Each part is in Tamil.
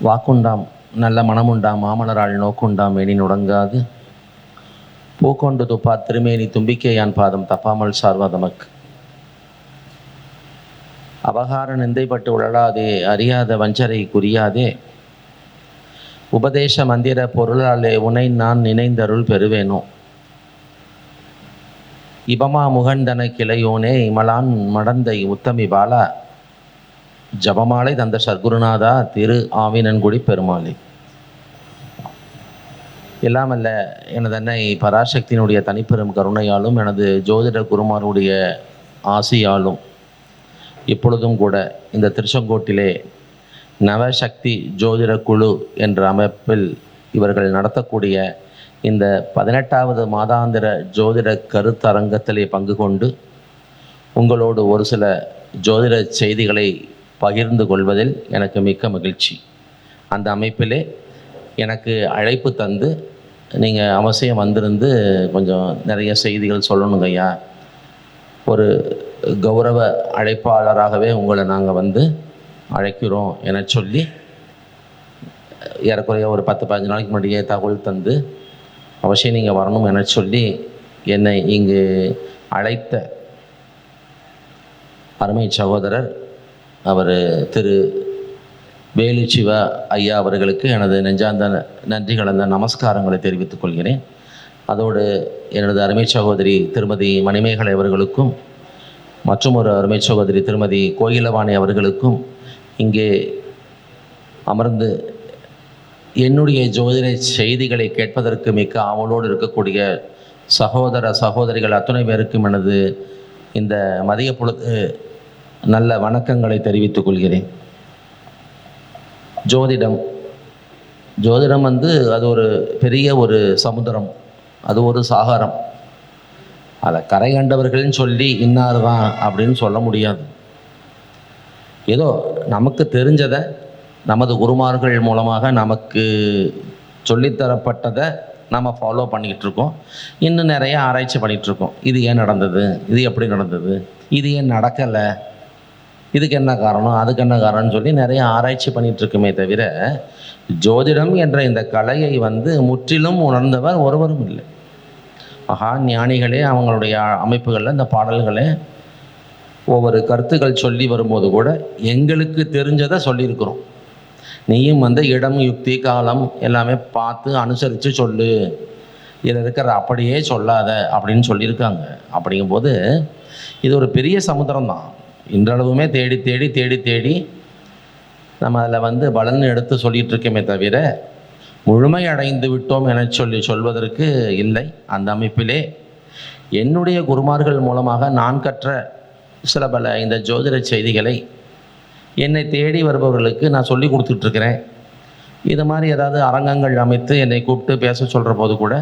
வாக்குண்டாம் நல்ல மனமுண்டாம் மாமலராள் நோக்குண்டாம் மேனி நுடங்காது பூக்கொண்டு துப்பா திருமேனி தும்பிக்கை யான் பாதம் தப்பாமல் சார்வாதமக்கு அபகார நிந்தைப்பட்டு உழலாதே அறியாத வஞ்சரை குறியாதே உபதேச மந்திர பொருளாலே உனை நான் நினைந்தருள் பெறுவேனோ இபமா முகண்டன கிளையோனே இமலான் மடந்தை உத்தமி பாலா ஜபமாலை தந்த சர்க்குருநாதா திரு ஆவினன்குடி பெருமாளே. எல்லாமல்ல எனது அன்னை பராசக்தியினுடைய தனிப்பெரும் கருணையாலும் எனது ஜோதிட குருமாருடைய ஆசியாலும் இப்பொழுதும் கூட இந்த திருச்செங்கோட்டிலே நவசக்தி ஜோதிட குழு என்ற அமைப்பில் இவர்கள் நடத்தக்கூடிய இந்த 18வது மாதாந்திர ஜோதிட கருத்தரங்கத்திலே பங்கு கொண்டு உங்களோடு ஒரு சில ஜோதிட செய்திகளை பகிர்ந்து கொள்வதில் எனக்கு மிக்க மகிழ்ச்சி. அந்த அமைப்பிலே எனக்கு அழைப்பு தந்து நீங்கள் அவசியம் வந்திருந்து கொஞ்சம் நிறைய செய்திகள் சொல்லணுங்க ஐயா, ஒரு கௌரவ அழைப்பாளராகவே உங்களை நாங்கள் வந்து அழைக்கிறோம் என சொல்லி ஏறக்குறைய ஒரு 10-15 நாளைக்கு முன்னாடியே தகவல் தந்து அவசியம் நீங்கள் வரணும் என சொல்லி என்னை இங்கு அழைத்த அருமை சகோதரர் அவர் திரு வேலு சிவா ஐயா அவர்களுக்கு எனது நெஞ்சார்ந்த நன்றி கலந்த நமஸ்காரங்களை தெரிவித்துக் கொள்கிறேன். அதோடு எனது அருமை சகோதரி திருமதி மணிமேகலை அவர்களுக்கும் மற்றும் ஒரு அருமை சகோதரி திருமதி கோகிலவாணி அவர்களுக்கும் இங்கே அமர்ந்து என்னுடைய ஜோதிட செய்திகளை கேட்பதற்கு மிக்க ஆவலோடு இருக்கக்கூடிய சகோதர சகோதரிகள் அத்துணை பேருக்கும் எனது இந்த மதிய பொழுது நல்ல வணக்கங்களை தெரிவித்துக் கொள்கிறேன். ஜோதிடம் வந்து அது ஒரு பெரிய ஒரு சமுத்திரம், அது ஒரு சாகரம். அதை கரை கண்டவர்கள்னு சொல்லி இன்னார் தான் அப்படின்னு சொல்ல முடியாது. ஏதோ நமக்கு தெரிஞ்சதை நமது குருமார்கள் மூலமாக நமக்கு சொல்லித்தரப்பட்டதை நம்ம ஃபாலோ பண்ணிக்கிட்டு இருக்கோம். இன்னும் நிறைய ஆராய்ச்சி பண்ணிகிட்ருக்கோம். இது ஏன் நடந்தது, இது எப்படி நடந்தது, இது ஏன் நடக்கலை, இதுக்கு என்ன காரணம், அதுக்கு என்ன காரணம்னு சொல்லி நிறைய ஆராய்ச்சி பண்ணிகிட்ருக்குமே தவிர ஜோதிடம் என்ற இந்த கலையை வந்து முற்றிலும் உணர்ந்தவர் ஒருவரும் இல்லை. மகா ஞானிகளே அவங்களுடைய அமைப்புகளில் இந்த பாடல்களே ஒவ்வொரு கருத்துக்கள் சொல்லி வரும்போது கூட எங்களுக்கு தெரிஞ்சதை சொல்லியிருக்கிறோம். நீயும் வந்து இடம் யுக்தி காலம் எல்லாமே பார்த்து அனுசரித்து சொல்லு, இதில் இருக்கிற அப்படியே சொல்லாத அப்படின்னு சொல்லியிருக்காங்க. அப்படிங்கும்போது இது ஒரு பெரிய சமுத்திரம் தான். இன்றளவுமே தேடி தேடி தேடி தேடி நம்ம அதில் வந்து பலன் எடுத்து சொல்லிகிட்டு இருக்கோமே தவிர முழுமை அடைந்து விட்டோம் என சொல்வதற்கு இல்லை. அந்த அமைப்பிலே என்னுடைய குருமார்கள் மூலமாக நான் கற்ற சில பல இந்த ஜோதிட செய்திகளை என்னை தேடி வருபவர்களுக்கு நான் சொல்லி கொடுத்துட்ருக்கிறேன். இது மாதிரி ஏதாவது அரங்கங்கள் அமைத்து என்னை கூப்பிட்டு பேச சொல்கிற போது கூட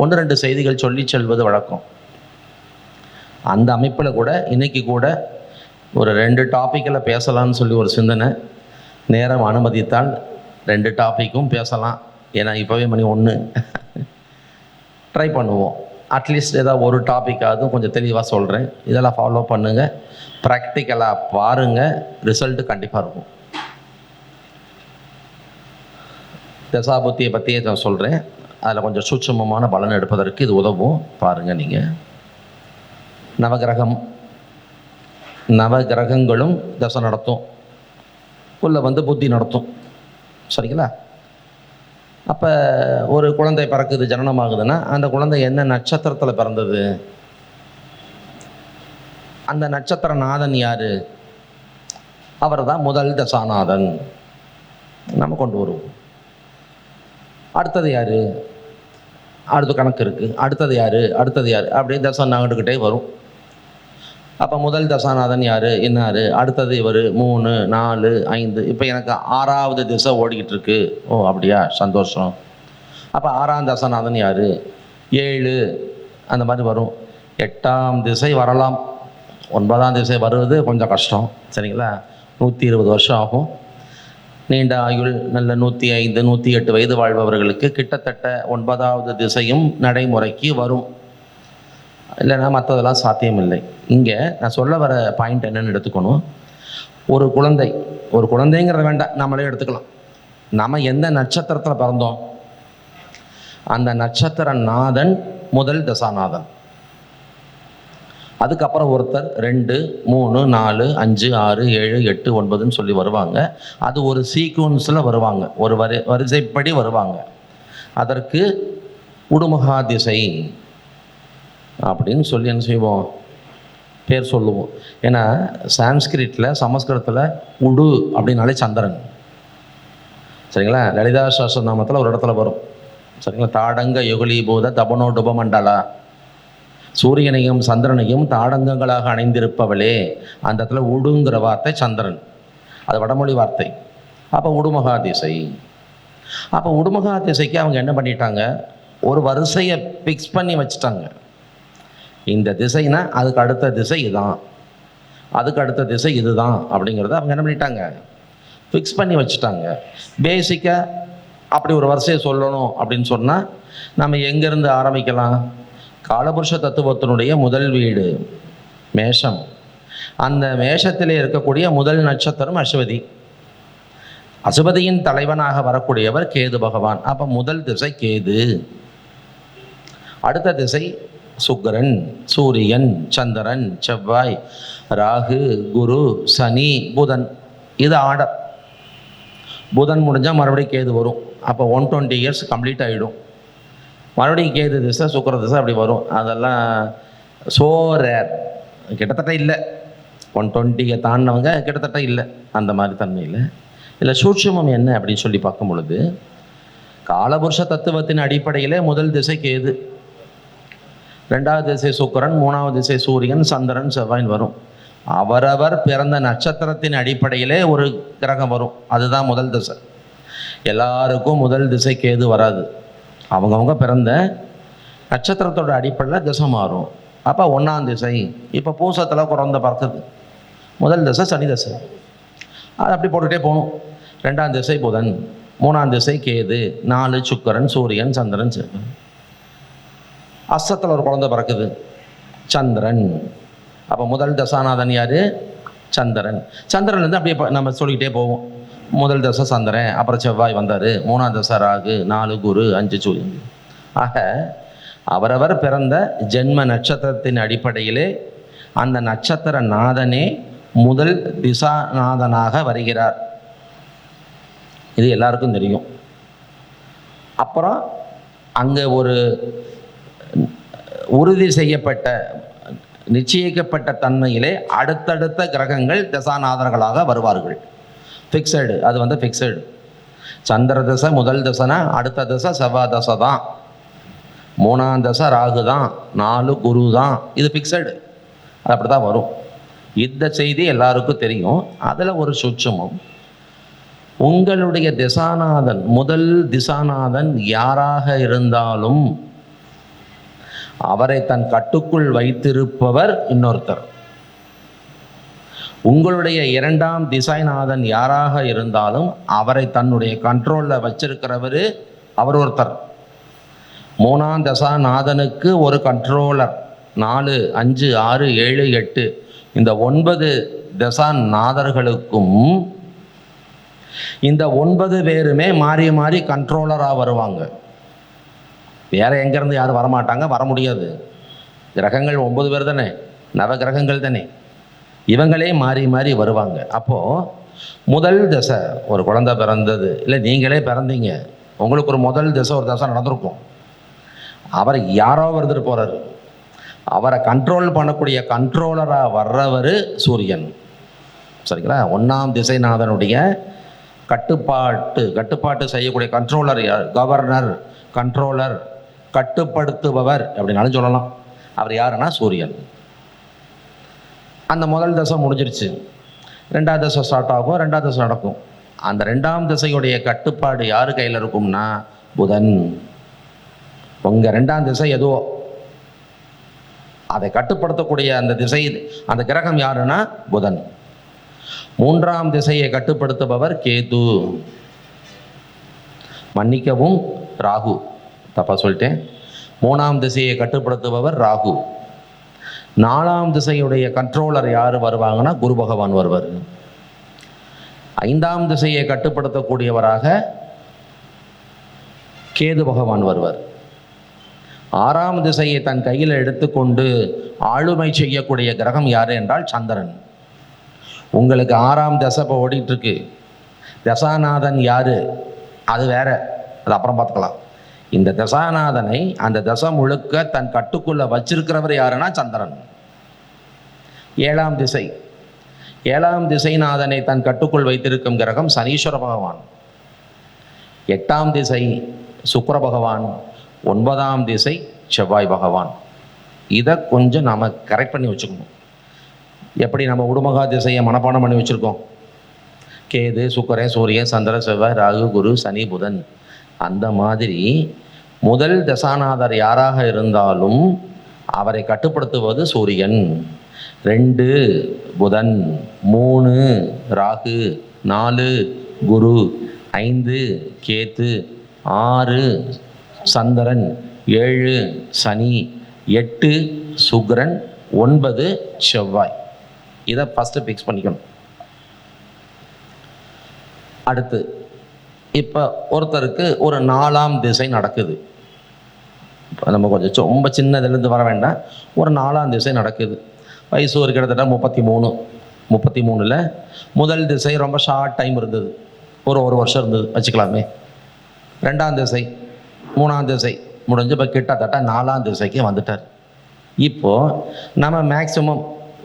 1-2 செய்திகள் சொல்லி செல்வது வழக்கம். அந்த அமைப்பில் கூட இன்றைக்கி கூட ஒரு 2 டாப்பிக்கில் பேசலான்னு சொல்லி ஒரு சிந்தனை. நேரம் அனுமதித்தால் 2 டாப்பிக்கும் பேசலாம். ஏன்னா இப்போவே மணி 1 ட்ரை பண்ணுவோம். அட்லீஸ்ட் ஏதாவது ஒரு டாப்பிக்காவது கொஞ்சம் தெளிவாக சொல்கிறேன். இதெல்லாம் ஃபாலோ பண்ணுங்கள், ப்ராக்டிக்கலாக பாருங்கள், ரிசல்ட்டு கண்டிப்பாக இருக்கும். தசாபுத்தியை பற்றியே நான் சொல்கிறேன். அதில் கொஞ்சம் சூட்சமமான பலன் எடுப்பதற்கு இது உதவும். பாருங்கள், நீங்கள் நவகிரகங்களும் தசை நடத்தும், உள்ள வந்து புத்தி நடத்தும். சரிங்களா? அப்போ ஒரு குழந்தை பிறக்குது, ஜனனமாகுதுன்னா அந்த குழந்தை என்ன நட்சத்திரத்தில் பிறந்தது, அந்த நட்சத்திர நாதன் யார், அவர் தான் முதல் தசாநாதன். நம்ம கொண்டு வருவோம். அடுத்தது யார், அடுத்த கணக்கு இருக்குது, அடுத்தது யார், அப்படியே தசை நகண்டுக்கிட்டே வரும். அப்போ முதல் தசாநாதன் யார், என்னார், அடுத்தது இவர் 3, 4, 5. இப்போ எனக்கு 6வது திசை ஓடிக்கிட்டு இருக்கு. ஓ அப்படியா, சந்தோஷம். அப்போ 6ஆம் தசாநாதன் யார், 7 அந்த மாதிரி வரும். 8ஆம் திசை வரலாம், 9ஆம் திசை வருவது கொஞ்சம் கஷ்டம். சரிங்களா? 120 வருஷம் ஆகும். நீண்ட ஆயுள், நல்ல 105, 108 வயது வாழ்பவர்களுக்கு கிட்டத்தட்ட 9வது திசையும் நடைமுறைக்கு வரும். இல்லைன்னா மற்றதெல்லாம் சாத்தியம் இல்லை. இங்கே நான் சொல்ல வர பாயிண்ட் என்னென்னு எடுத்துக்கணும். ஒரு குழந்தைங்கிறத வேண்டாம், நம்மளே எடுத்துக்கலாம். நம்ம எந்த நட்சத்திரத்தில் பிறந்தோம், அந்த நட்சத்திர நாதன் முதல் தசாநாதன். அதுக்கப்புறம் ஒருத்தர் 2, 3, 4, 5, 6, 7, 8, 9ன்னு சொல்லி வருவாங்க. அது ஒரு சீக்வன்ஸில் வருவாங்க, ஒரு வரிசைப்படி வருவாங்க. அதற்கு உடுமுகா திசை அப்படின்னு சொல்லி என்ன செய்வோம், பேர் சொல்லுவோம். ஏன்னா சான்ஸ்கிரிட்டில், சமஸ்கிருதத்தில் உடு அப்படின்னாலே சந்திரன். சரிங்களா? லலிதா சஹஸ்ரநாமத்தில் ஒரு இடத்துல வரும். சரிங்களா? தாடங்க யுகலீபூத தபனோ டுபமண்டலா, சூரியனையும் சந்திரனையும் தாடங்கங்களாக அணைந்திருப்பவளே. அந்த இடத்துல உடுங்கிற வார்த்தை சந்திரன், அது வடமொழி வார்த்தை. அப்போ உடுமகா திசை. அப்போ உடுமகா திசைக்கு அவங்க என்ன பண்ணிட்டாங்க, ஒரு வரிசையை ஃபிக்ஸ் பண்ணி வச்சுட்டாங்க. இந்த திசைனா அதுக்கு அடுத்த திசை இதுதான், அதுக்கு அடுத்த திசை இதுதான் அப்படிங்கிறத அவங்க என்ன பண்ணிட்டாங்க, ஃபிக்ஸ் பண்ணி வச்சுட்டாங்க. பேசிக்காக அப்படி ஒரு வரிசையை சொல்லணும் அப்படின்னு சொன்னால் நம்ம எங்கேருந்து ஆரம்பிக்கலாம்? காலபுருஷ தத்துவத்தினுடைய முதல் வீடு மேஷம். அந்த மேஷத்திலே இருக்கக்கூடிய முதல் நட்சத்திரம் அஸ்வதி. அசுபதியின் தலைவனாக வரக்கூடியவர் கேது பகவான். அப்போ முதல் திசை கேது, அடுத்த திசை சுக்கிரன், சூரியன், சந்திரன், செவ்வாய், ராகு, குரு, சனி, புதன். இது ஆர்டர். புதன் முடிஞ்சால் மறுபடியும் கேது வரும். அப்போ 120 இயர்ஸ் கம்ப்ளீட் ஆகிடும். மறுபடியும் கேது திசை, சுக்கிர திசை அப்படி வரும். அதெல்லாம் ஸோ ரேர், கிட்டத்தட்ட இல்லை. 120 தாண்டினவங்க கிட்டத்தட்ட இல்லை அந்த மாதிரி தன்மையில். இதில் சூட்சுமம் என்ன அப்படின்னு சொல்லி பார்க்கும் பொழுது, காலபுருஷ தத்துவத்தின் அடிப்படையிலே முதல் திசை கேது, 2வது திசை சுக்கிரன், 3வது திசை சூரியன், சந்திரன், செவ்வாயின் வரும். அவரவர் பிறந்த நட்சத்திரத்தின் அடிப்படையிலே ஒரு கிரகம் வரும், அதுதான் முதல் திசை. எல்லாருக்கும் முதல் திசை கேது வராது. அவங்கவுங்க பிறந்த நட்சத்திரத்தோட அடிப்படையில் திசை மாறும். அப்போ 1ஆம் திசை இப்போ பூசத்தில் குறந்த பறக்குது, முதல் திசை சனி திசை. அது அப்படி போட்டுகிட்டே போகணும். 2ஆம் திசை புதன், 3ஆம் திசை கேது, 4 சுக்கிரன், சூரியன், சந்திரன், செவ்வாய். அஸ்தத்தில் ஒரு குழந்தை பிறக்குது, சந்திரன். அப்போ முதல் தசாநாதன் யார்? சந்திரன். சந்திரன்லேருந்து அப்படியே நம்ம சொல்லிக்கிட்டே போவோம். முதல் தசை சந்திரன், அப்புறம் செவ்வாய் வந்தார், 3ஆம் தசை ராகு, 4 குரு, 5 சூரியன். ஆக அவரவர் பிறந்த ஜென்ம நட்சத்திரத்தின் அடிப்படையிலே அந்த நட்சத்திர நாதனே முதல் திசாநாதனாக வருகிறார். இது எல்லாருக்கும் தெரியும். அப்புறம் அங்கே ஒரு உறுதி செய்யப்பட்ட, நிச்சயிக்கப்பட்ட தன்மையிலே அடுத்தடுத்த கிரகங்கள் தசாநாதர்களாக வருவார்கள். ஃபிக்ஸடு, அது வந்து ஃபிக்ஸடு. சந்திர தசை முதல் தசைனா அடுத்த தசை செவ்வாய் தசை தான், 3ஆம் தசை ராகு தான், 4 குரு தான். இது ஃபிக்ஸடு, அது அப்படி தான் வரும். இந்த செய்தி எல்லாருக்கும் தெரியும். அதில் ஒரு சூட்சமம், உங்களுடைய திசாநாதன், முதல் திசாநாதன் யாராக இருந்தாலும் அவரை தன் கட்டுக்குள் வைத்திருப்பவர் இன்னொருத்தர். உங்களுடைய 2ஆம் திசைநாதன் யாராக இருந்தாலும் அவரை தன்னுடைய கண்ட்ரோலில் வச்சிருக்கிறவர் அவர் ஒருத்தர். 3ஆம் தசாநாதனுக்கு ஒரு கண்ட்ரோலர். 4, 5, 6, 7, 8 இந்த 9 தசாநாதர்களுக்கும் இந்த 9 பேருமே மாறி மாறி கண்ட்ரோலராக வருவாங்க. வேற எங்கேருந்து யாரும் வரமாட்டாங்க, வர முடியாது. கிரகங்கள் 9 பேர் தானே, நவ கிரகங்கள் தானே, இவங்களே மாறி மாறி வருவாங்க. அப்போது முதல் தசை ஒரு குழந்தை பிறந்தது, இல்லை நீங்களே பிறந்தீங்க, உங்களுக்கு ஒரு முதல் தசை ஒரு தசை நடந்திருக்கும். அவர் யாரோ வந்துட்டு போகிறாரு, அவரை கண்ட்ரோல் பண்ணக்கூடிய கண்ட்ரோலராக வர்றவர் சூரியன். சரிங்களா? 1ஆம் திசைநாதனுடைய கட்டுப்பாட்டு செய்யக்கூடிய கண்ட்ரோலர் யார்? கவர்னர், கண்ட்ரோலர், கட்டுப்படுத்துபவர் அப்படின்னாலும் சொல்லலாம். அவர் யாருன்னா சூரியன். அந்த முதல் தசை முடிஞ்சிருச்சு, 2ஆம் தசை ஸ்டார்ட் ஆகும், 2ஆம் தசை நடக்கும். அந்த 2ஆம் திசையுடைய கட்டுப்பாடு யார் கையில் இருக்கும்னா புதன். உங்கள் 2ஆம் திசை எதுவோ அதை கட்டுப்படுத்தக்கூடிய அந்த திசை, அந்த கிரகம் யாருன்னா புதன். 3ஆம் திசையை கட்டுப்படுத்துபவர் கேது. மன்னிக்கவும், ராகு, தப்பா சொல்லிட்டேன். 3ஆம் திசையை கட்டுப்படுத்துபவர் ராகு. 4ஆம் திசையுடைய கண்ட்ரோலர் யார் வருவாங்கன்னா குரு பகவான் வருவார். 5ஆம் திசையை கட்டுப்படுத்தக்கூடியவராக கேது பகவான் வருவார். 6ஆம் திசையை தன் கையில் எடுத்துக்கொண்டு ஆளுமை செய்யக்கூடிய கிரகம் யார் என்றால் சந்திரன். உங்களுக்கு 6ஆம் திசை இப்போ ஓடிட்டுருக்கு. தசாநாதன் யார் அது வேற, அது அப்புறம் பார்த்துக்கலாம். இந்த தசாநாதனை அந்த தசை முழுக்க தன் கட்டுக்குள்ளே வச்சிருக்கிறவர் யாருன்னா சந்திரன். 7ஆம் திசை, 7ஆம் திசைநாதனை தன் கட்டுக்குள் வைத்திருக்கும் கிரகம் சனீஸ்வர பகவான். 8ஆம் திசை சுக்கிர பகவான். 9ஆம் திசை செவ்வாய் பகவான். இதை கொஞ்சம் நாம் கரெக்ட் பண்ணி வச்சுக்கணும். எப்படி நம்ம உடுமகா திசையை மனப்பாடம் பண்ணி வச்சுருக்கோம், கேது சுக்கிரன் சூரியன் சந்திரன் செவ்வாய் ராகு குரு சனி புதன், அந்த மாதிரி முதல் தசாநாதர் யாராக இருந்தாலும் அவரை கட்டுப்படுத்துவது சூரியன், 2 புதன், 3 ராகு, 4 குரு, 5 கேத்து, 6 சந்திரன், 7 சனி, 8 சுக்கிரன், 9 செவ்வாய். இதை ஃபஸ்ட்டு ஃபிக்ஸ் பண்ணிக்கணும். அடுத்து இப்போ ஒருத்தருக்கு ஒரு 4ஆம் திசை நடக்குது. இப்போ நம்ம கொஞ்சம் ரொம்ப சின்னதுலேருந்து வர வேண்டாம். ஒரு 4ஆம் திசை நடக்குது. வயசு ஒரு கிட்டத்தட்ட 33. முதல் திசை ரொம்ப ஷார்ட் டைம் இருந்தது, ஒரு வருஷம் இருந்தது வச்சுக்கலாமே. 2ஆம் திசை 3ஆம் திசை முடிஞ்சு இப்போ கிட்டத்தட்ட 4ஆம் திசைக்கு வந்துட்டார். இப்போது நம்ம மேக்சிமம்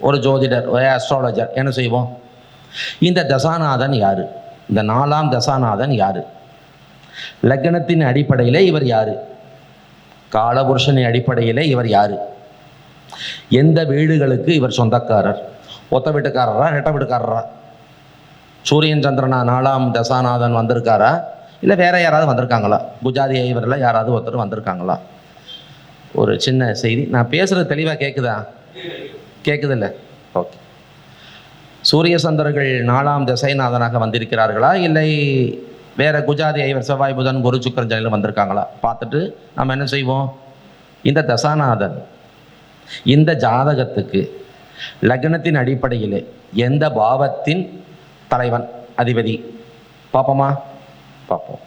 ஒரு ஜோதிடர் ஒரு அஸ்ட்ராலஜர் என்ன செய்வோம், இந்த தசாநாதன் யார், இந்த 4ஆம் தசாநாதன் யார், லக்னத்தின் அடிப்படையில் இவர் யார், காலபுருஷனின் அடிப்படையில் இவர் யார், எந்த வீடுகளுக்கு இவர் சொந்தக்காரர், ஒத்த வீட்டுக்காரரா ரெட்ட வீட்டுக்காரரா, சூரியன் சந்திரனா 4ஆம் தசாநாதன் வந்திருக்காரா இல்லை வேற யாராவது வந்திருக்காங்களா, குஜாதி ஐவரில் யாராவது ஒருத்தர் வந்திருக்காங்களா. ஒரு சின்ன செய்தி, நான் பேசுகிறது தெளிவாக கேட்குதா? கேட்குதில்ல? ஓகே. சூரிய சந்திரர்கள் 4ஆம் திசைநாதனாக வந்திருக்கிறார்களா இல்லை வேற குஜாதி ஐவர் செவ்வாய் புதன் குரு சுக்கிரன் சனியில் வந்திருக்காங்களா பார்த்துட்டு நம்ம என்ன செய்வோம், இந்த தசாநாதன் இந்த ஜாதகத்துக்கு லக்னத்தின் அடிப்படையில் எந்த பாவத்தின் தலைவன் அதிபதி பார்ப்போமா? பார்ப்போம்.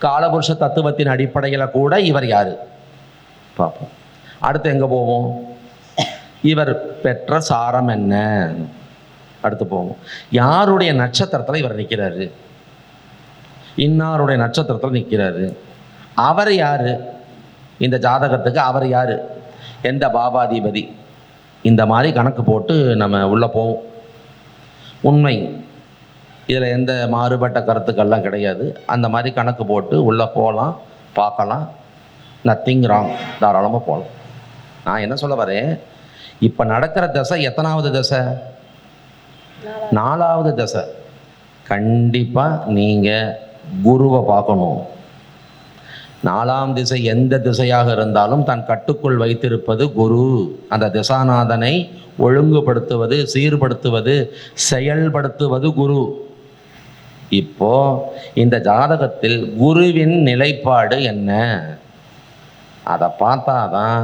காலபுருஷ தத்துவத்தின் அடிப்படையில் கூட இவர் யாரு பார்ப்போம். அடுத்து எங்கே போவோம், இவர் பெற்ற சாரம் என்ன, அடுத்து போவோம். யாருடைய நட்சத்திரத்தில் இவர் நிற்கிறாரு, இன்னாருடைய நட்சத்திரத்தில் நிற்கிறாரு, அவர் யாரு, இந்த ஜாதகத்துக்கு அவர் யாரு, எந்த பாபாதிபதி, இந்த மாதிரி கணக்கு போட்டு நம்ம உள்ளே போவோம். உண்மை, இதில் எந்த மாறுபட்ட கருத்துக்கள்லாம் கிடையாது. அந்த மாதிரி கணக்கு போட்டு உள்ளே போகலாம், பார்க்கலாம். நத்திங் ராங், தாராளமாக போகலாம். நான் என்ன சொல்ல வரேன், இப்போ நடக்கிற தசை எத்தனாவது தசை? 4ஆவது தசை. கண்டிப்பாக நீங்கள் குருவை பார்க்கணும். 4ஆம் திசை எந்த திசையாக இருந்தாலும் தன் கட்டுக்குள் வைத்திருப்பது குரு. அந்த திசாநாதனை ஒழுங்குபடுத்துவது, சீர்படுத்துவது, செயல்படுத்துவது குரு. இப்போ இந்த ஜாதகத்தில் குருவின் நிலைப்பாடு என்ன, அதை பார்த்தாதான்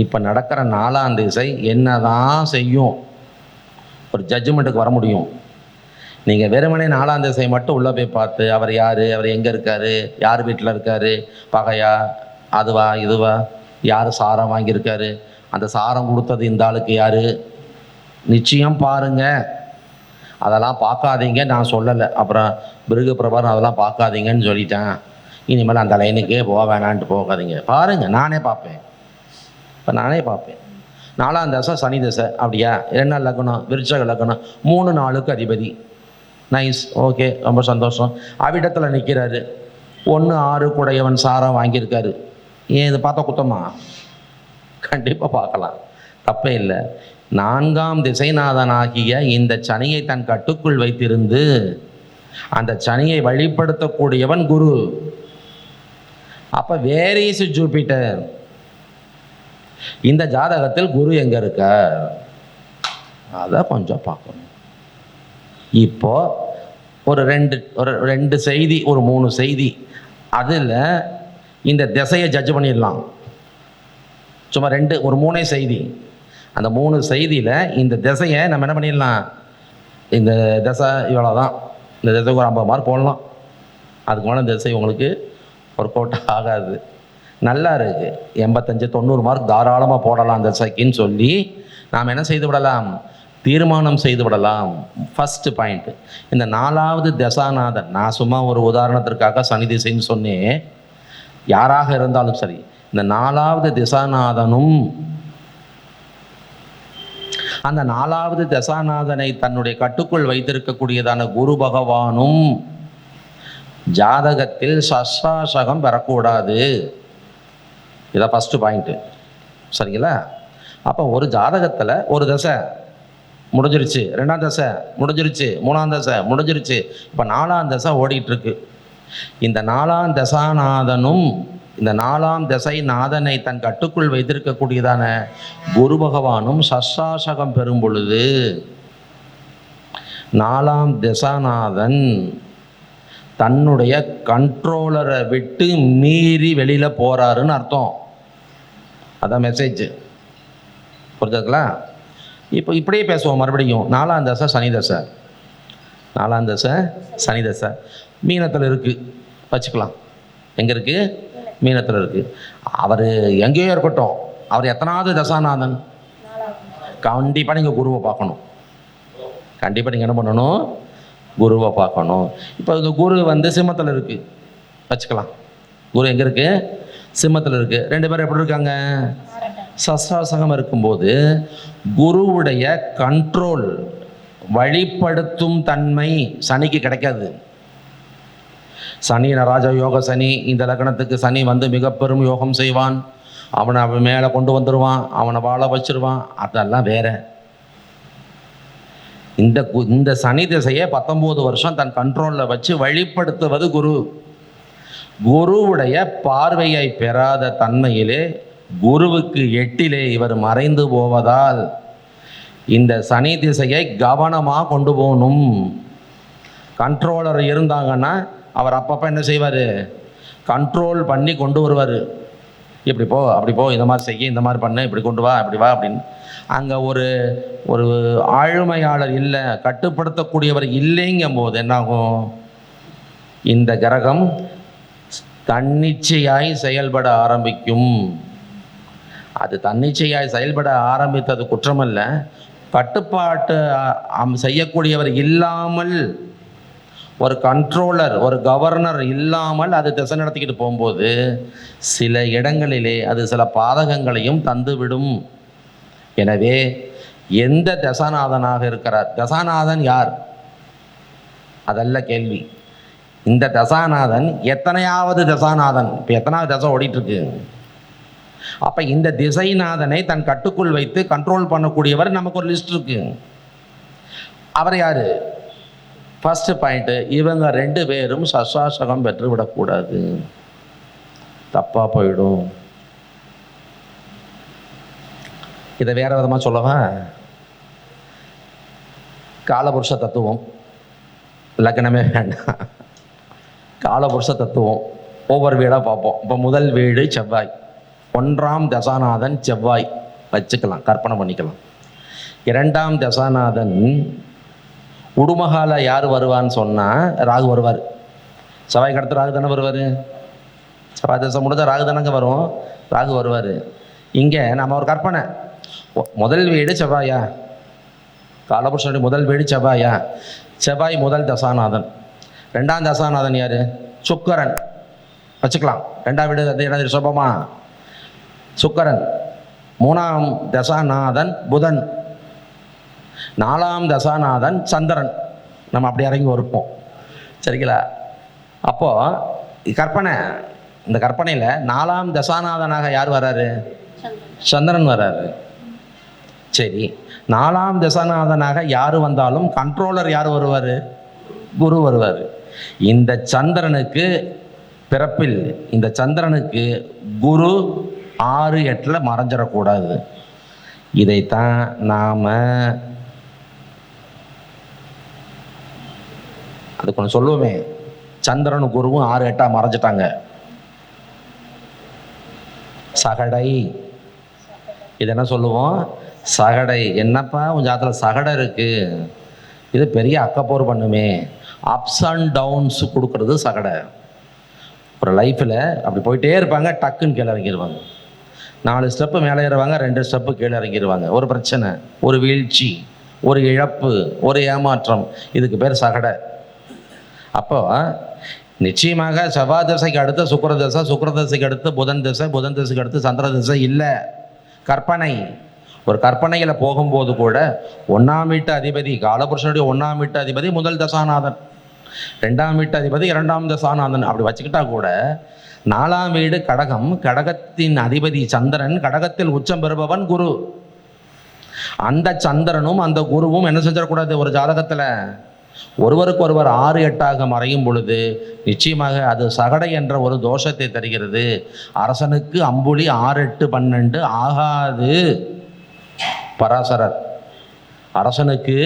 இப்போ நடக்கிற 4ஆம் திசை என்னதான் செய்யும் ஒரு ஜட்ஜ்மெண்ட்டுக்கு வர முடியும். நீங்கள் வெறுமனே 4ஆம் திசை மட்டும் உள்ளே போய் பார்த்து அவர் யார், அவர் எங்கே இருக்கார், யார் வீட்டில் இருக்கார், பகையா அதுவா இதுவா, யார் சாரம் வாங்கியிருக்காரு, அந்த சாரம் கொடுத்தது இந்த ஆளுக்கு யார், நிச்சயம் பாருங்கள். அதெல்லாம் பார்க்காதீங்க நான் சொல்லலை. அப்புறம் பிருகு பிரபாரம் அதெல்லாம் பார்க்காதீங்கன்னு சொல்லிட்டேன், இனிமேல் அந்த லைனுக்கே போக வேணான்ட்டு போகாதீங்க. பாருங்கள், நானே பார்ப்பேன். இப்போ நானே பார்ப்பேன். 4ஆம் தசை சனி தசை அப்படியா, 2 லக்னம் விருச்சக லக்னம், 3 4க்கு அதிபதி. நைஸ், ஓகே, ரொம்ப சந்தோஷம். அவிடத்தில் நிற்கிறாரு, 1 6 கூடையவன் சாரம் வாங்கியிருக்காரு. ஏன் இது பார்த்தா குத்தமா? கண்டிப்பாக பார்க்கலாம், தப்பே இல்லை. 4ஆம் திசைநாதனாகிய இந்த சனியை தன் கட்டுக்குள் வைத்திருந்து அந்த சனியை வழிபடுத்தக்கூடியவன் குரு. அப்போ வேர் இஸ் ஜூபிட்டர். இந்த ஜாதகத்தில் குரு எங்கே இருக்கார் அதை கொஞ்சம் பார்க்கணும். இப்போ ஒரு ரெண்டு செய்தி, ஒரு 3 செய்தி, அதில் இந்த திசையை ஜட்ஜ் பண்ணிடலாம். சும்மா ஒரு 3 செய்தி. அந்த 3 செய்தியில் இந்த திசையை நம்ம என்ன பண்ணிடலாம், இந்த திசை இவ்வளோ தான், இந்த திசைக்கு ஒரு 50 மார்க் போடலாம். அதுக்கு மேலே திசை உங்களுக்கு ஒர்க் அவுட் ஆகாது. நல்லா இருக்குது, 85-90 மார்க் தாராளமாக போடலாம் அந்த திசைக்குன்னு சொல்லி நாம் என்ன செய்து விடலாம், தீர்மானம் செய்து விடலாம். First point. இந்த 4வது தசாநாதன், நான் சும்மா ஒரு உதாரணத்திற்காக சனி திசைன்னு சொன்னேன். யாராக இருந்தாலும் சரி, இந்த 4வது திசாநாதனும் அந்த 4வது தசாநாதனை தன்னுடைய கட்டுக்குள் வைத்திருக்கக்கூடியதான குரு பகவானும் ஜாதகத்தில் சஷ்டாசகம் பெறக்கூடாது. இதான் ஃபஸ்ட்டு பாயிண்ட்டு. சரிங்களா? அப்போ ஒரு ஜாதகத்தில் ஒரு தசை முடிஞ்சிருச்சு, 2ஆம் தசை முடிஞ்சிருச்சு, 3ஆம் தசை முடிஞ்சிருச்சு, இப்போ 4ஆம் தசை ஓடிட்டுருக்கு. இந்த 4ஆம் தசாநாதனும் இந்த 4ஆம் தசை நாதனை தன் கட்டுக்குள் வைத்திருக்கக்கூடியதான குரு பகவானும் சஷ்டாசகம் பெறும் பொழுது 4ஆம் தசாநாதன் தன்னுடைய கண்ட்ரோலரை விட்டு மீறி வெளியில் போகிறாருன்னு அர்த்தம். அதான் மெசேஜ். புரிஞ்சுங்களா? இப்போ இப்படியே பேசுவோம் மறுபடியும். 4ஆம் தசை சனி தசை, 4ஆம் தசை சனி தசை மீனத்தில் இருக்குது வச்சுக்கலாம். எங்கே இருக்குது? மீனத்தில் இருக்குது. அவர் எங்கேயோ இருக்கட்டும், அவர் எத்தனாவது தசாநாதன்? கண்டிப்பாக நீங்கள் குருவை பார்க்கணும். கண்டிப்பாக நீங்கள் என்ன பண்ணணும்? குருவை பார்க்கணும். இப்போ இந்த குரு வந்து சிம்மத்தில் இருக்குது வச்சுக்கலாம். குரு எங்கே இருக்குது? சிம்மத்தில் இருக்குது. 2 பேரும் எப்படி இருக்காங்க? சஷ்டாசகம் இருக்கும்போது குருவுடைய கண்ட்ரோல், வழிப்படுத்தும் தன்மை சனிக்கு கிடைக்காது. சனி ராஜ யோக சனி, இந்த லக்னத்துக்கு சனி வந்து மிக பெரும் யோகம் செய்வான், அவனை அவன் மேலே கொண்டு வந்துடுவான், அவனை வாழ வச்சிருவான். அதெல்லாம் வேற. இந்த சனி திசையை 19 வருஷம் தன் கண்ட்ரோலில் வச்சு வழிப்படுத்துவது குரு. குருவுடைய பார்வையை பெறாத தன்மையிலே குருவுக்கு 8லே இவர் மறைந்து போவதால் இந்த சனி திசையை கவனமாக கொண்டு போகணும். கண்ட்ரோலர் இருந்தாங்கன்னா அவர் அப்பப்போ என்ன செய்வார்? கண்ட்ரோல் பண்ணி கொண்டு வருவார். இப்படி போ, அப்படி போ, இந்த மாதிரி செய்ய, இந்த மாதிரி பண்ணு, இப்படி கொண்டு வா, இப்படி வா அப்படின்னு. அங்கே ஒரு ஒரு ஆளுமையாளர் இல்லை, கட்டுப்படுத்தக்கூடியவர் இல்லைங்கும் போது என்னாகும்? இந்த கிரகம் தன்னிச்சையாய் செயல்பட ஆரம்பிக்கும். அது தன்னிச்சையாய் செயல்பட ஆரம்பித்தது குற்றமல்ல, கட்டுப்பாட்டு செய்யக்கூடியவர் இல்லாமல், ஒரு கண்ட்ரோலர், ஒரு கவர்னர் இல்லாமல் அது திசை நடத்திக்கிட்டு போகும்போது சில இடங்களிலே அது சில பாதகங்களையும் தந்துவிடும். எனவே எந்த தசாநாதனாக இருக்கிறார்? தசாநாதன் யார்? அதல்ல கேள்வி. இந்த தசாநாதன் எத்தனையாவது தசாநாதன்? இப்போ எத்தனாவது தசை ஓடிட்டுருக்கு? அப்போ இந்த திசைநாதனை தன் கட்டுக்குள் வைத்து கண்ட்ரோல் பண்ணக்கூடியவர் நமக்கு ஒரு லிஸ்ட் இருக்கு. அவர் யார்? ஃபர்ஸ்ட் பாயிண்ட்டு, இவங்க 2 பேரும் சஷ்டாசகம் பெற்று விடக்கூடாது, தப்பாக போயிடும். இதை வேற விதமாக சொல்லவா? காலபுருஷ தத்துவம், லக்னமே வேண்டாம், காலபுருஷ தத்துவம் ஒவ்வொரு வீடாக பார்ப்போம். இப்போ முதல் வீடு செவ்வாய், 1ஆம் தசாநாதன் செவ்வாய் வச்சுக்கலாம், கற்பனை பண்ணிக்கலாம். 2ஆம் தசாநாதன் உடுமகால யார் வருவான்னு சொன்னால் ராகு வருவார். செவ்வாய்க்கு அடுத்து ராகு தானே வருவார். செவ்வாய் தசை முடிஞ்சால் ராகு தானங்க வரும், ராகு வருவார். இங்கே நம்ம ஒரு கற்பனை, முதல் வீடு செவ்வாயா, காலபுருஷனுடைய முதல் வீடு செவ்வாயா, செவ்வாய் முதல் தசாநாதன். 2ஆம் தசாநாதன் யார்? சுக்கரன் வச்சுக்கலாம். 2ஆம் வீடு அது என்னது? சுபமா, சுக்கரன். 3ஆம் தசாநாதன் புதன். 4ஆம் தசாநாதன் சந்திரன். நம்ம அப்படி இறங்கி வருப்போம். சரிங்களா? அப்போது கற்பனை, இந்த கற்பனையில் 4ஆம் தசாநாதனாக யார் வர்றாரு? சந்திரன் வர்றாரு. சரி, 4ஆம் தசாநாதனாக யார் வந்தாலும் கண்ட்ரோலர் யார் வருவார்? குரு வருவார். இந்த சந்திரனுக்கு பிறப்பில், இந்த சந்திரனுக்கு குரு 6-8 மறைஞ்சிடக்கூடாது. இதைத்தான் நாம் அதுக்கு ஒன்று சொல்லுவோமே, சந்திரன் குருவும் 6-8 மறைஞ்சிட்டாங்க. சகடை. இது என்ன சொல்லுவோம்? சகடை. என்னப்பா உன் ஜாதகத்தில் சகடை இருக்குது, இது பெரிய அக்கப்போர் பண்ணுமே, அப்ஸ் அண்ட் டவுன்ஸ் கொடுக்கறது சகடை. ஒரு லைஃப்பில் அப்படி போயிட்டே இருப்பாங்க, டக்குன்னு கீழே இறங்கிடுவாங்க. 4 ஸ்டெப்பு மேலே ஏறுவாங்க, 2 ஸ்டெப்பு கீழே இறங்கிடுவாங்க. ஒரு பிரச்சனை, ஒரு வீழ்ச்சி, ஒரு இழப்பு, ஒரு ஏமாற்றம், இதுக்கு பேர் சகடை. அப்போ நிச்சயமாக செவ்வாய் திசைக்கு அடுத்து சுக்கிர திசை, சுக்கிர திசைக்கு அடுத்து புதன் திசை, புதன் திசைக்கு அடுத்து சந்திர திசை இல்லை, கற்பனை. ஒரு கற்பனையில் போகும்போது கூட 1ஆம் வீட்டு அதிபதி, காலபுருஷனுடைய 1ஆம் வீட்டு அதிபதி முதல் தசாநாதன், 2ஆம் வீட்டு அதிபதி 2ஆம் தசாநாதன். அப்படி வச்சுக்கிட்டா கூட 4ஆம் வீடு கடகம், கடகத்தின் அதிபதி சந்திரன், கடகத்தில் உச்சம் பெறுபவன் குரு. அந்த சந்திரனும் அந்த குருவும் என்ன செஞ்சிடக்கூடாது, ஒரு ஜாதகத்தில் ஒருவருக்கு ஒருவர் 6, 8ஆக மறையும் பொழுது நிச்சயமாக அது சகடை என்ற ஒரு தோஷத்தை தருகிறது. அரசனுக்கு அம்புலி 6, 8, 12 ஆகாது. பராசரர் அரசனுக்கு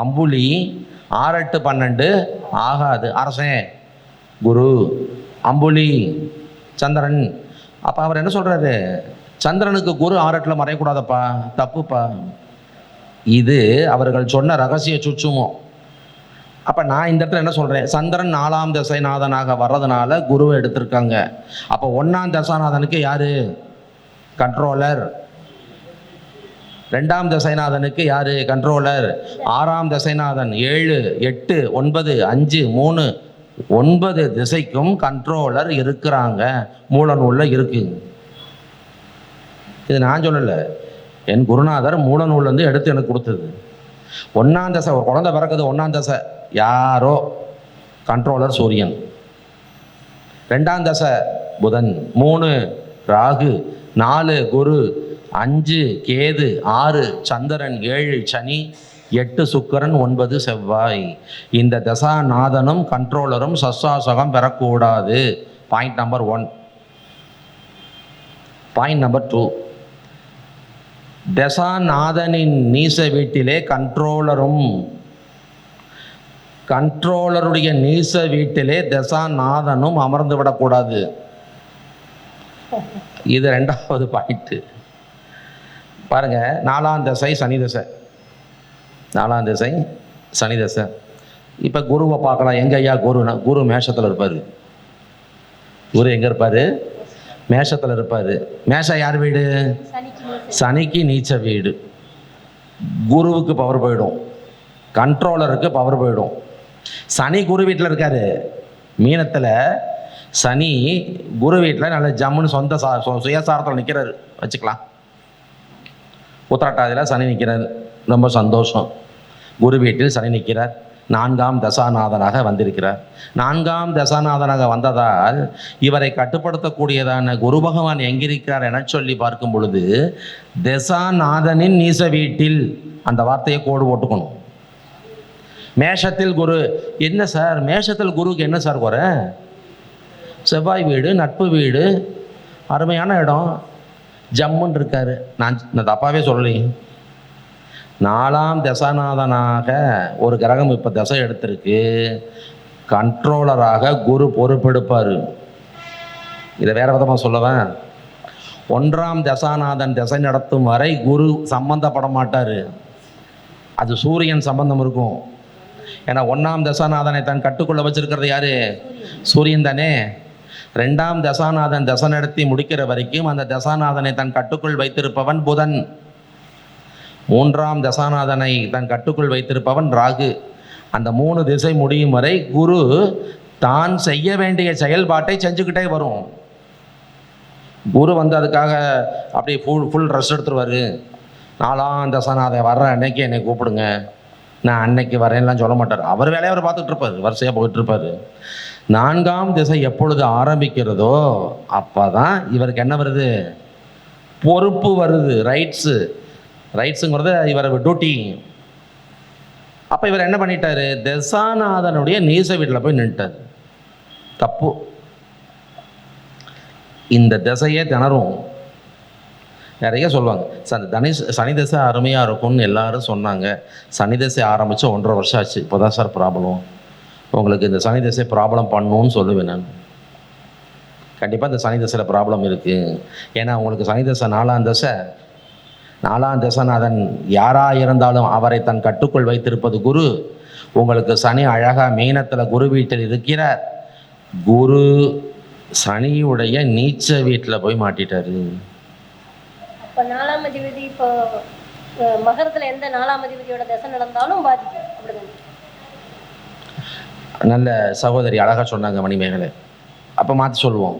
அம்புலி 6, 8, 12 ஆகாது. அரசன் குரு, அம்புலி சந்திரன். அப்போ அவர் என்ன சொல்றாரு, சந்திரனுக்கு குரு 6, 8 மறையக்கூடாதப்பா, தப்புப்பா. இது அவர்கள் சொன்ன ரகசிய சுச்சுமோ. அப்போ நான் இந்த இடத்துல என்ன சொல்கிறேன், சந்திரன் 4ஆம் தசைநாதனாக வர்றதுனால குருவை எடுத்திருக்காங்க. அப்போ 1ஆம் தசாநாதனுக்கு யார் கண்ட்ரோலர், 2ஆம் தசைநாதனுக்கு யார் கண்ட்ரோலர், 6ஆம் தசைநாதன் 7, 8, 9, 5, 3, 9 திசைக்கும் கண்ட்ரோலர் இருக்கிறாங்க. மூல நூலில் இருக்கு. இது நான் சொல்லலை, என் குருநாதர் மூல நூல்லேருந்து எடுத்து எனக்கு கொடுத்தது. 1ஆம் தசை, ஒரு குழந்தை பிறக்குது, 1ஆம் தசை யாரோ கண்ட்ரோலர் சூரியன், 2ஆம் தசை புதன், 3 ராகு, 4 குரு, 5 கேது, 6 சந்திரன், 7 சனி, 8 சுக்கிரன், 9 செவ்வாய். இந்த தசாநாதனும் கண்ட்ரோலரும் சஸ்வாசகம் பெறக்கூடாது. Point number 1. பாயிண்ட் நம்பர் 2, தசாநாதனின் நீச வீட்டிலே கண்ட்ரோலருடைய நீச வீட்டிலே தசாநாதனும் அமர்ந்து விடக்கூடாது. இது 2வது பாயிண்ட். பாருங்க, 4ஆம் திசை சனி திசை, 4ஆம் திசை சனி திசை. இப்போ குருவை பார்க்கலாம். எங்க ஐயா குருனா, குரு மேஷத்தில் இருப்பார். குரு எங்கே இருப்பார், மேஷத்தில் இருப்பார். மேஷம் யார் வீடு, சனிக்கு நீச்ச வீடு. குருவுக்கு பவர் போயிடும், கண்ட்ரோலருக்கு பவர் போயிடும். சனி குரு வீட்டில் இருக்காரு, மீனத்தில் சனி குரு வீட்டில் நல்ல ஜம்முன்னு சொந்த சுயசாரத்தில் நிற்கிறாரு வச்சுக்கலாம். உத்திரட்டாதியில் சனி நிற்கிறார், ரொம்ப சந்தோஷம். குரு வீட்டில் சனி நிற்கிறார், 4ஆம் தசாநாதனாக வந்திருக்கிறார். 4ஆம் தசாநாதனாக வந்ததால் இவரை கட்டுப்படுத்தக்கூடியதான குரு பகவான் எங்கிருக்கிறார் என சொல்லி பார்க்கும் பொழுது தசாநாதனின் நீச வீட்டில், அந்த வார்த்தையை கோடு போட்டுக்கணும். மேஷத்தில் குரு. என்ன சார் மேஷத்தில் குருவுக்கு என்ன சார் குறை, செவ்வாய் வீடு, நட்பு வீடு, அருமையான இடம், ஜம்முன்னு இருக்காரு. நான் தப்பாவே சொல்லலை. 4ஆம் தசாநாதனாக ஒரு கிரகம் இப்போ தசை எடுத்திருக்கு, கண்ட்ரோலராக குரு பொறுப்பெடுப்பார். இதை வேற விதமாக சொல்லுவேன், 1ஆம் தசாநாதன் தசை நடத்தும் வரை குரு சம்பந்தப்பட மாட்டார். அது சூரியன் சம்பந்தம் இருக்கும். ஏன்னா 1ஆம் தசாநாதனை தன் கட்டுக்குள்ள வச்சிருக்கிறது யாரு, சூரியன் தானே. 2ஆம் தசாநாதன் தசை நடத்தி முடிக்கிற வரைக்கும் அந்த தசாநாதனை தன் கட்டுக்குள் வைத்திருப்பவன் புதன். 3ஆம் தசாநாதனை தன் கட்டுக்குள் வைத்திருப்பவன் ராகு. அந்த 3 திசை முடியும் வரை குரு தான் செய்ய வேண்டிய செயல்பாட்டை செஞ்சுக்கிட்டே வரும். குரு அதுக்காக அப்படியே ஃபுல் ரெஸ்ட் எடுத்துருவார். 4ஆம் தசாநாதன் வர்ற அன்னைக்கு என்னை கூப்பிடுங்க, நான் அன்னைக்கு வரேன்லாம் சொல்ல மாட்டார். அவர் வேலையை அவர் பார்த்துட்டு இருப்பார், வரிசையாக போயிட்டு இருப்பார். 4ஆம் திசை எப்பொழுது ஆரம்பிக்கிறதோ அப்போ தான் இவருக்கு என்ன வருது, பொறுப்பு வருது, ரைட்ஸுங்கிறது இவர் டியூட்டி. அப்போ இவர் என்ன பண்ணிட்டாரு, தசாநாதனுடைய நீச வீட்டில் போய் நின்ட்டார். தப்பு. இந்த திசையே திணறும். நிறைய சொல்லுவாங்க சார், சனி திசை அருமையாக இருக்கும்னு எல்லாரும் சொன்னாங்க. சனி திசை ஆரம்பித்து 1.5 வருஷம் ஆச்சு, இப்போ தான் சார் ப்ராப்ளம். உங்களுக்கு இந்த சனி திசை ப்ராப்ளம் பண்ணணும்னு சொல்லுவேன் நான். கண்டிப்பாக இந்த சனி திசையில் ப்ராப்ளம் இருக்குது. ஏன்னா உங்களுக்கு சனி திசை 4ஆம் திசை, 4ஆம் தசாநாதன் யாராக இருந்தாலும் அவரை தன் கட்டுக்குள் வைத்திருப்பது குரு. உங்களுக்கு சனி அழகாக மீனத்தில் குரு வீட்டில் இருக்கிறார். குரு சனியுடைய நீச்ச வீட்டில் போய் மாட்டிட்டாரு. அப்போ 4ஆம் அதிபதி இப்போ மகரத்தில் எந்த 4ஆம் அதிபதியோட தசை நடந்தாலும் பாதிக்கும் அப்படிதான். நல்ல சகோதரி அழகாக சொன்னாங்க மணிமேகலை. அப்போ மாற்றி சொல்லுவோம்,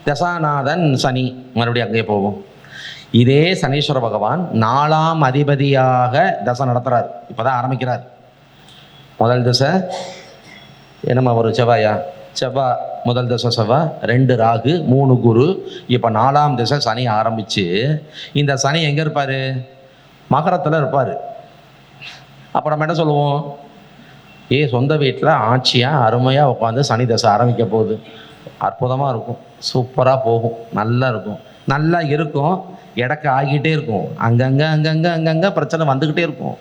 தசாநாதன் சனி. மறுபடியும் அங்கேயே போவோம். இதே சனீஸ்வர பகவான் 4ஆம் அதிபதியாக தசை நடத்துகிறார். இப்போ தான் ஆரம்பிக்கிறார். முதல் தசை என்னம்மா ஒரு செவ்வாயா, செவ்வாய் முதல் தசை செவ்வாய், 2 ராகு, 3 குரு. இப்போ 4ஆம் தசை சனி ஆரம்பித்து, இந்த சனி எங்கே இருப்பார்? மகரத்தில் இருப்பார். அப்போ நம்ம என்ன சொல்லுவோம்? சொந்த வீட்டில் ஆட்சியாக அருமையாக உட்காந்து சனி தசை ஆரம்பிக்க போகுது. அற்புதமாக இருக்கும், சூப்பராக போகும், நல்லா இருக்கும். நல்லா இருக்கும், இடக்க ஆகிக்கிட்டே இருக்கும். அங்கங்கே பிரச்சனை வந்துக்கிட்டே இருக்கும்.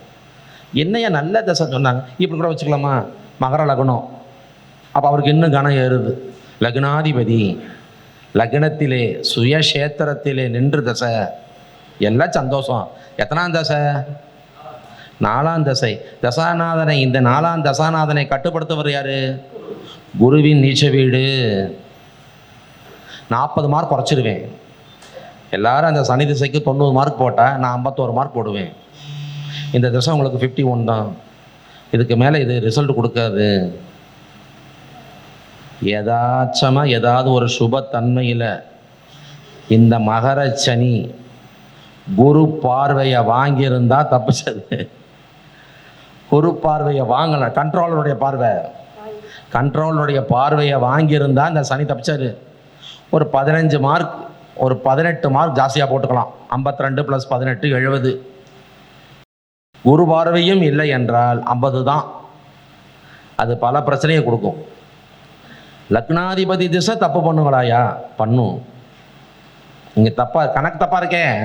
என்னையா நல்ல தசை சொன்னாங்க, இப்படி கூட வச்சுக்கலாமா? மகர லக்னம். அப்போ அவருக்கு இன்னும் கனம் ஏறுது. லக்னாதிபதி லக்னத்திலே சுயக்ஷேத்திரத்திலே நின்று தசை, எல்லாம் சந்தோஷம். எத்தனாம் தசை? 4ஆம் தசை. தசாநாதனை, இந்த 4ஆம் தசாநாதனை கட்டுப்படுத்துவர் யாரு? குருவின் நீச்ச வீடு. 40 மார்க் குறைச்சிருவேன். எல்லாரும் அந்த சனி திசைக்கு 90 மார்க் போட்டால் நான் 51 மார்க் போடுவேன். இந்த திசை உங்களுக்கு 51 தான். இதுக்கு மேலே இது ரிசல்ட் கொடுக்காது. யதாச்சமாக ஏதாவது ஒரு சுபத்தன்மையில் இந்த மகர சனி குரு பார்வையை வாங்கியிருந்தா தப்பிச்சது. குரு பார்வையை வாங்கல, கண்ட்ரோலருடைய பார்வையை வாங்கியிருந்தா இந்த சனி தப்பிச்சாரு. ஒரு 15 மார்க், ஒரு 18 மார்க் ஜாஸ்தியாக போட்டுக்கலாம். 52 + 18 70. குரு பார்வையும் இல்லை என்றால் 50 தான். அது பல பிரச்சனையை கொடுக்கும். லக்னாதிபதி திசை தப்பு பண்ணுங்களாயா? பண்ணும். நீங்கள் கணக்கு தப்பாக இருக்கேன்,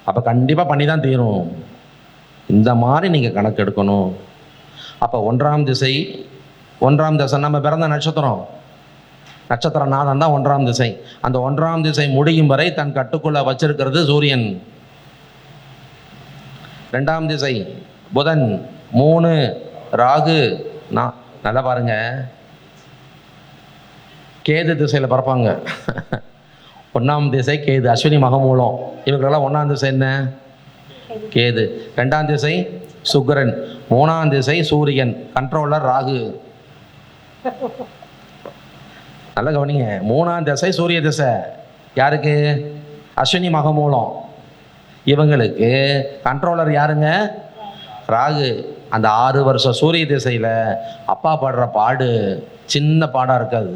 அப்போ கண்டிப்பாக பண்ணி தான் தீரும். இந்த மாதிரி நீங்கள் கணக்கு எடுக்கணும். அப்போ 1ஆம் திசை, 1ஆம் திசை நம்ம பிறந்த நட்சத்திர நாதம் தான் 1ஆம் திசை. அந்த 1ஆம் திசை முடியும் வரை தன் கட்டுக்குள்ளே வச்சிருக்கிறது சூரியன். 2ஆம் திசை புதன், 3 ராகு. நல்லா பாருங்க, கேது திசையில் பறப்பாங்க. 1ஆம் திசை கேது, அஸ்வினி மகமூலம். இவங்களெல்லாம் 1ஆம் திசை என்ன? கேது. 2ஆம் திசை சுக்கிரன், 3ஆம் திசை சூரியன், கண்ட்ரோலர் ராகு. நல்ல கவனிங்க, 3ஆம் திசை சூரிய திசை. யாருக்கு? அஸ்வினி மகமூலம். இவங்களுக்கு கண்ட்ரோலர் யாருங்க? ராகு. அந்த 6 வருஷம் சூரிய திசையில் அப்பா பாடுற பாடு சின்ன பாடாக இருக்காது.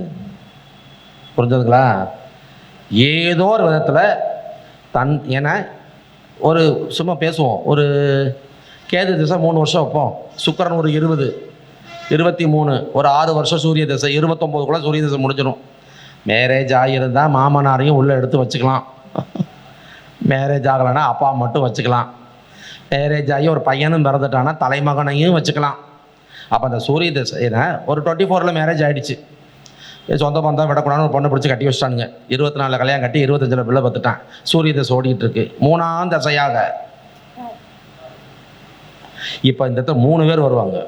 புரிஞ்சதுங்களா? ஏதோ ஒரு விதத்தில் ஏன்னா ஒரு சும்மா பேசுவோம், ஒரு கேது திசை 3 வருஷம் வைப்போம், சுக்கிரன் ஒரு 20, 23, ஒரு 6 வருஷம் சூரிய திசை, 29 சூரிய திசை முடிஞ்சிடும். மேரேஜ் ஆகியிருந்தால் மாமனாரையும் உள்ளே எடுத்து வச்சுக்கலாம். மேரேஜ் ஆகலைன்னா அப்பா மட்டும் வச்சுக்கலாம். மேரேஜ் ஆகி ஒரு பையனும் பிறந்துட்டானா தலைமகனையும் வச்சுக்கலாம். அப்போ அந்த சூரிய திசை ஒரு 24 மேரேஜ் ஆகிடுச்சு. சொந்த பந்தம் விடக்கூடாதுன்னு ஒரு பொண்ணை பிடிச்சி கட்டி வச்சிட்டானுங்க. 24 கல்யாணம் கட்டி 25 பிள்ளை பார்த்துட்டான். சூரிய திசை ஓடிட்டு இருக்கு 3ஆம் திசையாக. இப்போ இந்த 3 பேர் வருவாங்க.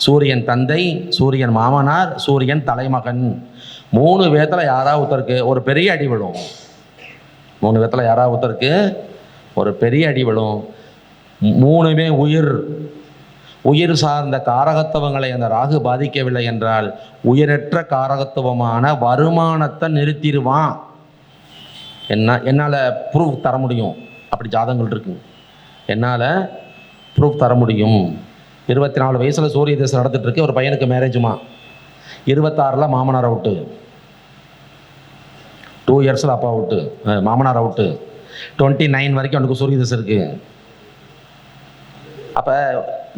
சூரியன் தந்தை, சூரியன் மாமனார், சூரியன் தலைமகன். 3 பேர்த்தில் யாராவது ஒருத்தருக்கு ஒரு பெரிய அடி விழும். 3 பேர்த்தில் யாராவது ஒருத்தருக்கு ஒரு பெரிய அடி விழும். 3மே உயிர் சார்ந்த காரகத்துவங்களை அந்த ராகு பாதிக்கவில்லை என்றால் உயிரற்ற காரகத்துவமான வருமானத்தை நிறுத்திடுவான். என்னால் ப்ரூஃப் தர முடியும். அப்படி ஜாதகங்கள் இருக்குங்க, என்னால் ப்ரூஃப் தர முடியும். 24 வயசில் சூரிய திசை நடந்துட்டு இருக்கு. ஒரு பையனுக்கு மேரேஜுமா, 26 மாமனார் அவுட்டு, 2 இயர்ஸில் அப்பா அவுட்டு, மாமனார் அவுட்டு, 29 வரைக்கும் அவனுக்கு சூரிய திசை இருக்குது. அப்போ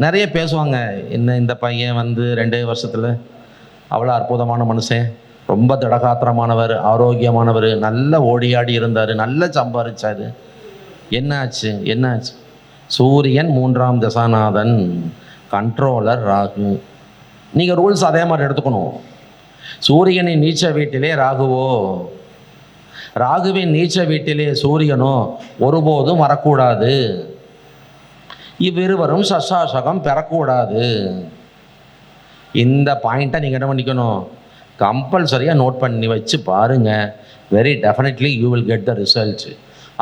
நிறைய பேசுவாங்க, என்ன இந்த பையன் 2 வருஷத்தில் அவ்வளோ அற்புதமான மனுஷன், ரொம்ப திடகாத்திரமானவர், ஆரோக்கியமானவர், நல்ல ஓடியாடி இருந்தார், நல்ல சம்பாதிச்சார். என்னாச்சு? சூரியன் 3ஆம் தசாநாதன், கண்ட்ரோலர் ராகு. நீங்கள் ரூல்ஸ் அதே மாதிரி எடுத்துக்கணும். சூரியனின் நீச்ச வீட்டிலே ராகுவோ, ராகுவின் நீச்ச வீட்டிலே சூரியனோ ஒருபோதும் வரக்கூடாது. இவ்விருவரும் சசாசகம் பெறக்கூடாது. இந்த பாயிண்ட்டை நீங்கள் என்ன பண்ணிக்கணும், கம்பல்சரியாக நோட் பண்ணி வச்சு பாருங்கள். Very definitely you will get the result.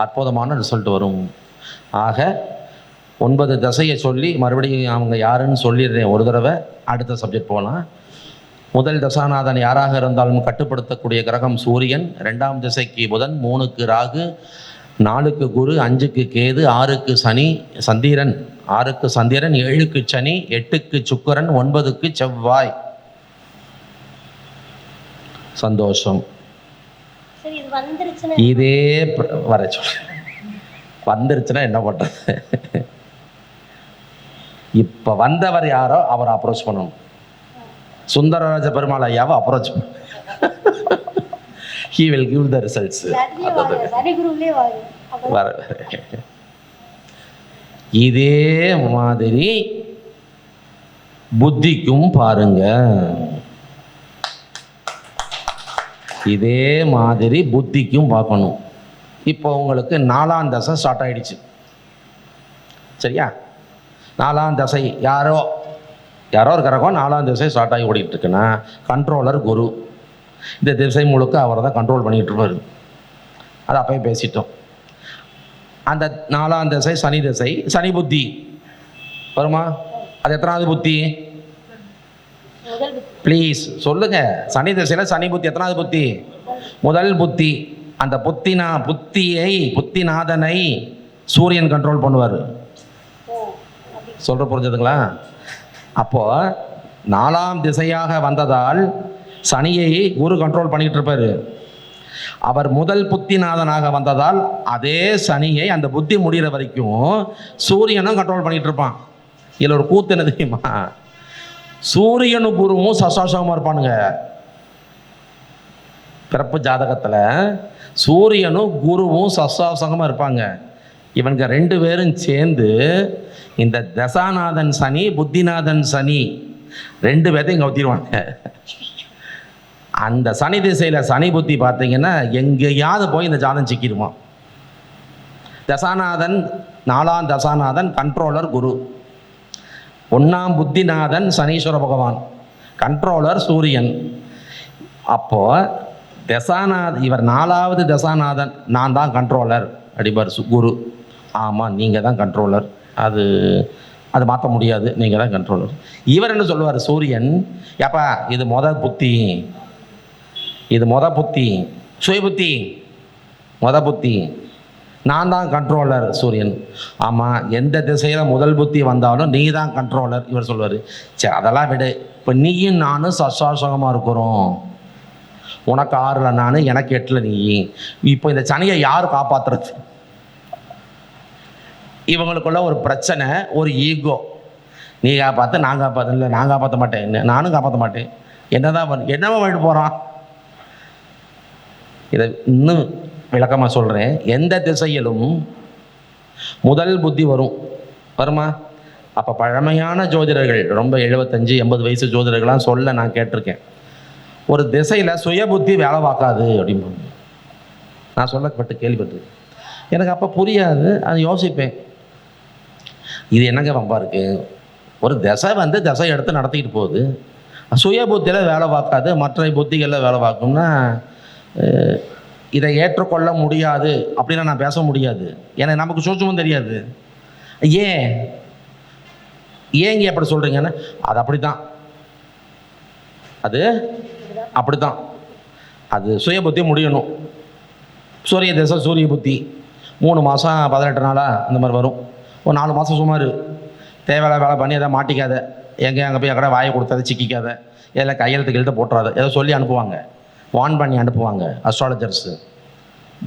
அற்புதமான ரிசல்ட் வரும். ஆக 9 திசையை சொல்லி மறுபடியும் அவங்க யாருன்னு சொல்லிடுறேன் ஒரு தடவை. அடுத்த சப்ஜெக்ட் போகலாம். முதல் தசாநாதன் யாராக இருந்தாலும் கட்டுப்படுத்தக்கூடிய கிரகம் சூரியன். 2ஆம் திசைக்கு புதன், 3க்கு ராகு, 4க்கு குரு, 5க்கு கேது, 6க்கு சந்திரன், 6க்கு சந்திரன், 7க்கு சனி, 8க்கு சுக்கிரன், 9க்கு செவ்வாய். சந்தோஷம். சரி, இது வந்துருச்சுன்னா இதே வர சொல்ல வந்துருச்சுன்னா என்ன பண்றது? இப்ப வந்தவர் யாரோ அவரை அப்ரோச் பண்ணணும். சுந்தரராஜ பெருமாள் ஐயாவை அப்ரோச் பண்ண. He will give the results. இதே மாதிரி புத்திக்கும் பாருங்க. இதே மாதிரி புத்திக்கும் பார்க்கணும். இப்போ உங்களுக்கு 4ஆம் தசை ஸ்டார்ட் ஆயிடுச்சு. சரியா? 4ஆம் தசை யாரோ ஒரு கிரகம் 4ஆம் திசை ஸ்டார்ட் ஆகி ஓடிட்டு இருக்குன்னா கண்ட்ரோலர் குரு. இந்த திசை முழுக்க அவரை தான் கண்ட்ரோல் பண்ணிகிட்டு இருப்பார். அது அப்பயே பேசிட்டோம். அந்த 4ஆம் திசை சனி திசை, சனி புத்தி வருமா? அது எத்தனாவது புத்தி? ப்ளீஸ் சொல்லுங்க. சனி திசையில் சனி புத்தி எத்தனாவது புத்தி? முதல் புத்தி. அந்த புத்திநாதனை சூரியன் கண்ட்ரோல் பண்ணுவார். சொல்ற புரிஞ்சதுங்களா? அப்போ 4ஆம் திசையாக வந்ததால் சனியை குரு கண்ட்ரோல் பண்ணிட்டு இருப்பாரு. அவர் முதல் புத்திநாதனாக வந்ததால் அதே சனியை அந்த புத்தி முடிகிற வரைக்கும் சூரியனும் கண்ட்ரோல் பண்ணிட்டு இருப்பான். இதில் ஒரு கூத்து என்ன தெரியுமா? சூரியனும் குருவும் சசாசகமாக இருப்பானுங்க. பிறப்பு ஜாதகத்தில் சூரியனும் குருவும் சசாசகமாக இருப்பாங்க. இவனுங்க 2 பேரும் சேர்ந்து இந்த தசாநாதன் சனி, புத்திநாதன் சனி 2 பேர்த்தையும் கவுத்திடுவாங்க. அந்த சனி திசையில் சனி புத்தி பார்த்தீங்கன்னா எங்கேயாவது போய் இந்த ஜாதம் சிக்கிடுவான். தசாநாதன் 4ஆம் தசாநாதன் கண்ட்ரோலர் குரு, 1ஆம் புத்திநாதன் சனீஸ்வர பகவான், கண்ட்ரோலர் சூரியன். அப்போ இவர் 4ஆவது தசாநாதன், நான் தான் கண்ட்ரோலர் அடிபார் குரு. ஆமாம், நீங்கள் தான் கண்ட்ரோலர், அது மாற்ற முடியாது, நீங்கள் தான் கண்ட்ரோலர். இவர் என்ன சொல்லுவார் சூரியன்? ஏப்பா இது மொத புத்தி சுய புத்தி, புத்தி, நான் தான் கண்ட்ரோலர் சூரியன். ஆமாம், எந்த திசையில் முதல் புத்தி வந்தாலும் நீ தான் கண்ட்ரோலர். இவர் சொல்லுவார், சரி அதெல்லாம் விடு, இப்போ நீயும் நானும் சசாசகமாக இருக்கிறோம். உனக்கு 6ல் நான், எனக்கு 8ல் நீ. இப்போ இந்த சனியை யார் காப்பாற்றுறது? இவங்களுக்குள்ள ஒரு பிரச்சனை, ஒரு ஈகோ. நீ காப்பாற்ற, நான் காப்பாற்ற. இல்லை, நான் காப்பாற்ற மாட்டேன், நானும் காப்பாற்ற மாட்டேன். என்னவா பண்ணிட்டு போகிறான்? இதை இன்னும் விளக்கமாக சொல்கிறேன். எந்த திசையிலும் முதல் புத்தி வருமா? அப்போ பழமையான ஜோதிடர்கள், ரொம்ப 75-80 வயசு ஜோதிடர்கள்லாம் சொல்ல நான் கேட்டிருக்கேன், ஒரு திசையில் சுய புத்தி வேலை பார்க்காது அப்படின்னு நான் சொல்லப்பட்டு கேள்விப்பட்டிருக்கேன். எனக்கு அப்போ புரியாது, அது யோசிப்பேன், இது என்னங்க வம்பா இருக்கு? ஒரு திசை திசை எடுத்து நடத்திக்கிட்டு போகுது, சுய புத்தியில் வேலை பார்க்காது, மற்ற புத்திகளில் வேலை பார்க்கும்னா இதை ஏற்றுக்கொள்ள முடியாது அப்படின்னா நான் பேச முடியாது. ஏன்னா நமக்கு சூட்சுமம் தெரியாது. ஏங்க அப்படி சொல்கிறீங்கன்னா, அது அப்படித்தான், அது சுய புத்தி முடியணும். சூரிய திசை சூரிய புத்தி 3 மாதம் 18 நாளாக இந்த மாதிரி வரும். ஒரு 4 மாதம் சுமார் தேவையில்ல வேலை பண்ணி எதாவது மாட்டிக்காத, அங்கே போய் எங்கடா வாயை கொடுத்தாத, சிக்கிக்காத, எதில் கையெழுத்து போட்டுறாத, ஏதோ சொல்லி அனுப்புவாங்க, வான் பண்ணி அனுப்புவாங்க அஸ்ட்ராலஜர்ஸு.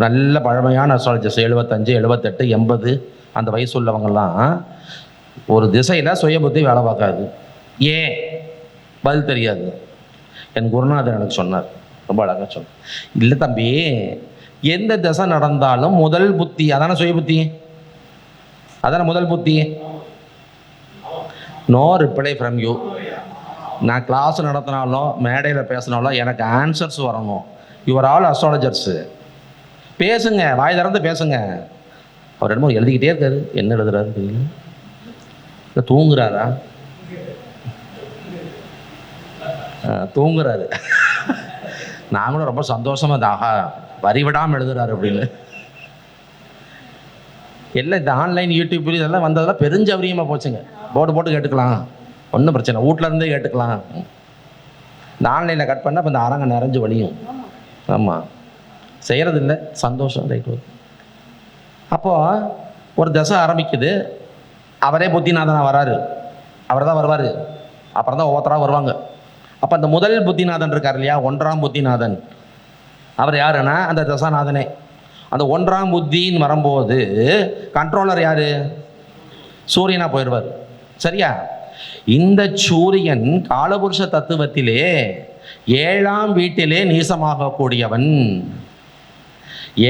நல்ல பழமையான அஸ்ட்ராலஜர்ஸ் 75, 78, 80 அந்த வயசு உள்ளவங்கெல்லாம் ஒரு திசையில் சுய புத்தி வேலை பார்க்காது. ஏன் பதில் தெரியாது. என் குருநாதர் எனக்கு சொன்னார், ரொம்ப அழகாக சொன்னார். இல்லை தம்பி, எந்த திசை நடந்தாலும் முதல் புத்தி அதான சுய புத்தி, அதான முதல் புத்தி. No reply from you. நான் கிளாஸ் நடத்தினாலும் மேடையில் பேசினாலும் எனக்கு ஆன்சர்ஸ் வரணும். யுவர் ஆல் அஸ்ட்ராலஜர்ஸு, பேசுங்க, வாய் திறந்து பேசுங்க. அவர் என்னமோ எழுதிக்கிட்டே இருக்காரு, என்ன எழுதுறாரு தெரியல. இல்லை தூங்குறாரா? தூங்குறாரு. நாங்களும் ரொம்ப சந்தோஷமா ஆஹா வரி விடாமல் எழுதுறாரு அப்படின்னு. எல்லாம் இந்த ஆன்லைன் யூடியூப் இதெல்லாம் வந்ததெல்லாம் பெருஞ்சவரியமாக போச்சுங்க. போட்டு போட்டு கேட்டுக்கலாம், ஒன்றும் பிரச்சனை, வீட்டில் இருந்தே கேட்டுக்கலாம். இந்த ஆன்லைனில் கட் பண்ணால் இப்போ இந்த அரங்க நிறைஞ்சு வழியும். ஆமாம், செய்கிறது இல்லை, சந்தோஷம். ரைட்டு. அப்போது ஒரு தசை ஆரம்பிக்குது, அவரே புத்திநாதனாக வராரு, அவர் தான் வருவார், அப்புறம் தான் ஒவ்வொருத்தராக வருவாங்க. அப்போ அந்த முதல் புத்திநாதன் இருக்கார் இல்லையா, 1ஆம் புத்திநாதன், அவர் யாருன்னா அந்த தசாநாதனே. அந்த 1ஆம் புத்தின்னு வரும்போது கண்ட்ரோலர் யார்? சூரியனாக போயிடுவார். சரியா? இந்த சூரியன் காலபுருஷ தத்துவத்திலே 7ஆம் வீட்டிலே நீசமாகக்கூடியவன்.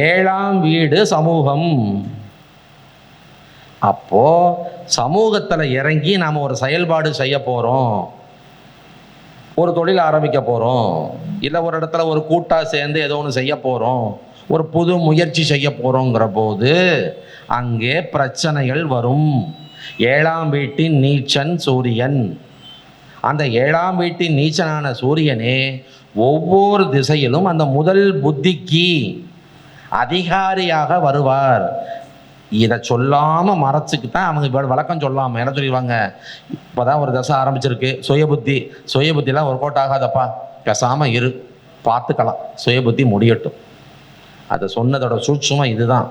7ஆம் வீடு சமூகம். அப்போ சமூகத்தில் இறங்கி நாம் ஒரு செயல்பாடு செய்ய போகிறோம், ஒரு தொழில் ஆரம்பிக்க போகிறோம், இல்லை ஒரு இடத்துல ஒரு கூட்டாக சேர்ந்து ஏதோ ஒன்று செய்ய போகிறோம், ஒரு புது முயற்சி செய்ய போகிறோங்கிற போது அங்கே பிரச்சனைகள் வரும். 7ஆம் வீட்டின் நீச்சன் சூரியன். அந்த 7ஆம் வீட்டின் நீச்சனான சூரியனே ஒவ்வொரு திசையிலும் அந்த முதல் புத்திக்கு அதிகாரியாக வருவார். இதை சொல்லாமல் மறைச்சிக்கு தான் அவங்க வழக்கம் சொல்லாமல் என்ன சொல்லிடுவாங்க, இப்போ தான் ஒரு தசை ஆரம்பிச்சிருக்கு, சுயபுத்திலாம் ஒர்க் அவுட் ஆகாதப்பா, பேசாமல் இரு, பார்த்துக்கலாம், சுயபுத்தி முடியட்டும். அதை சொன்னதோட சூட்சுமம் இதுதான்.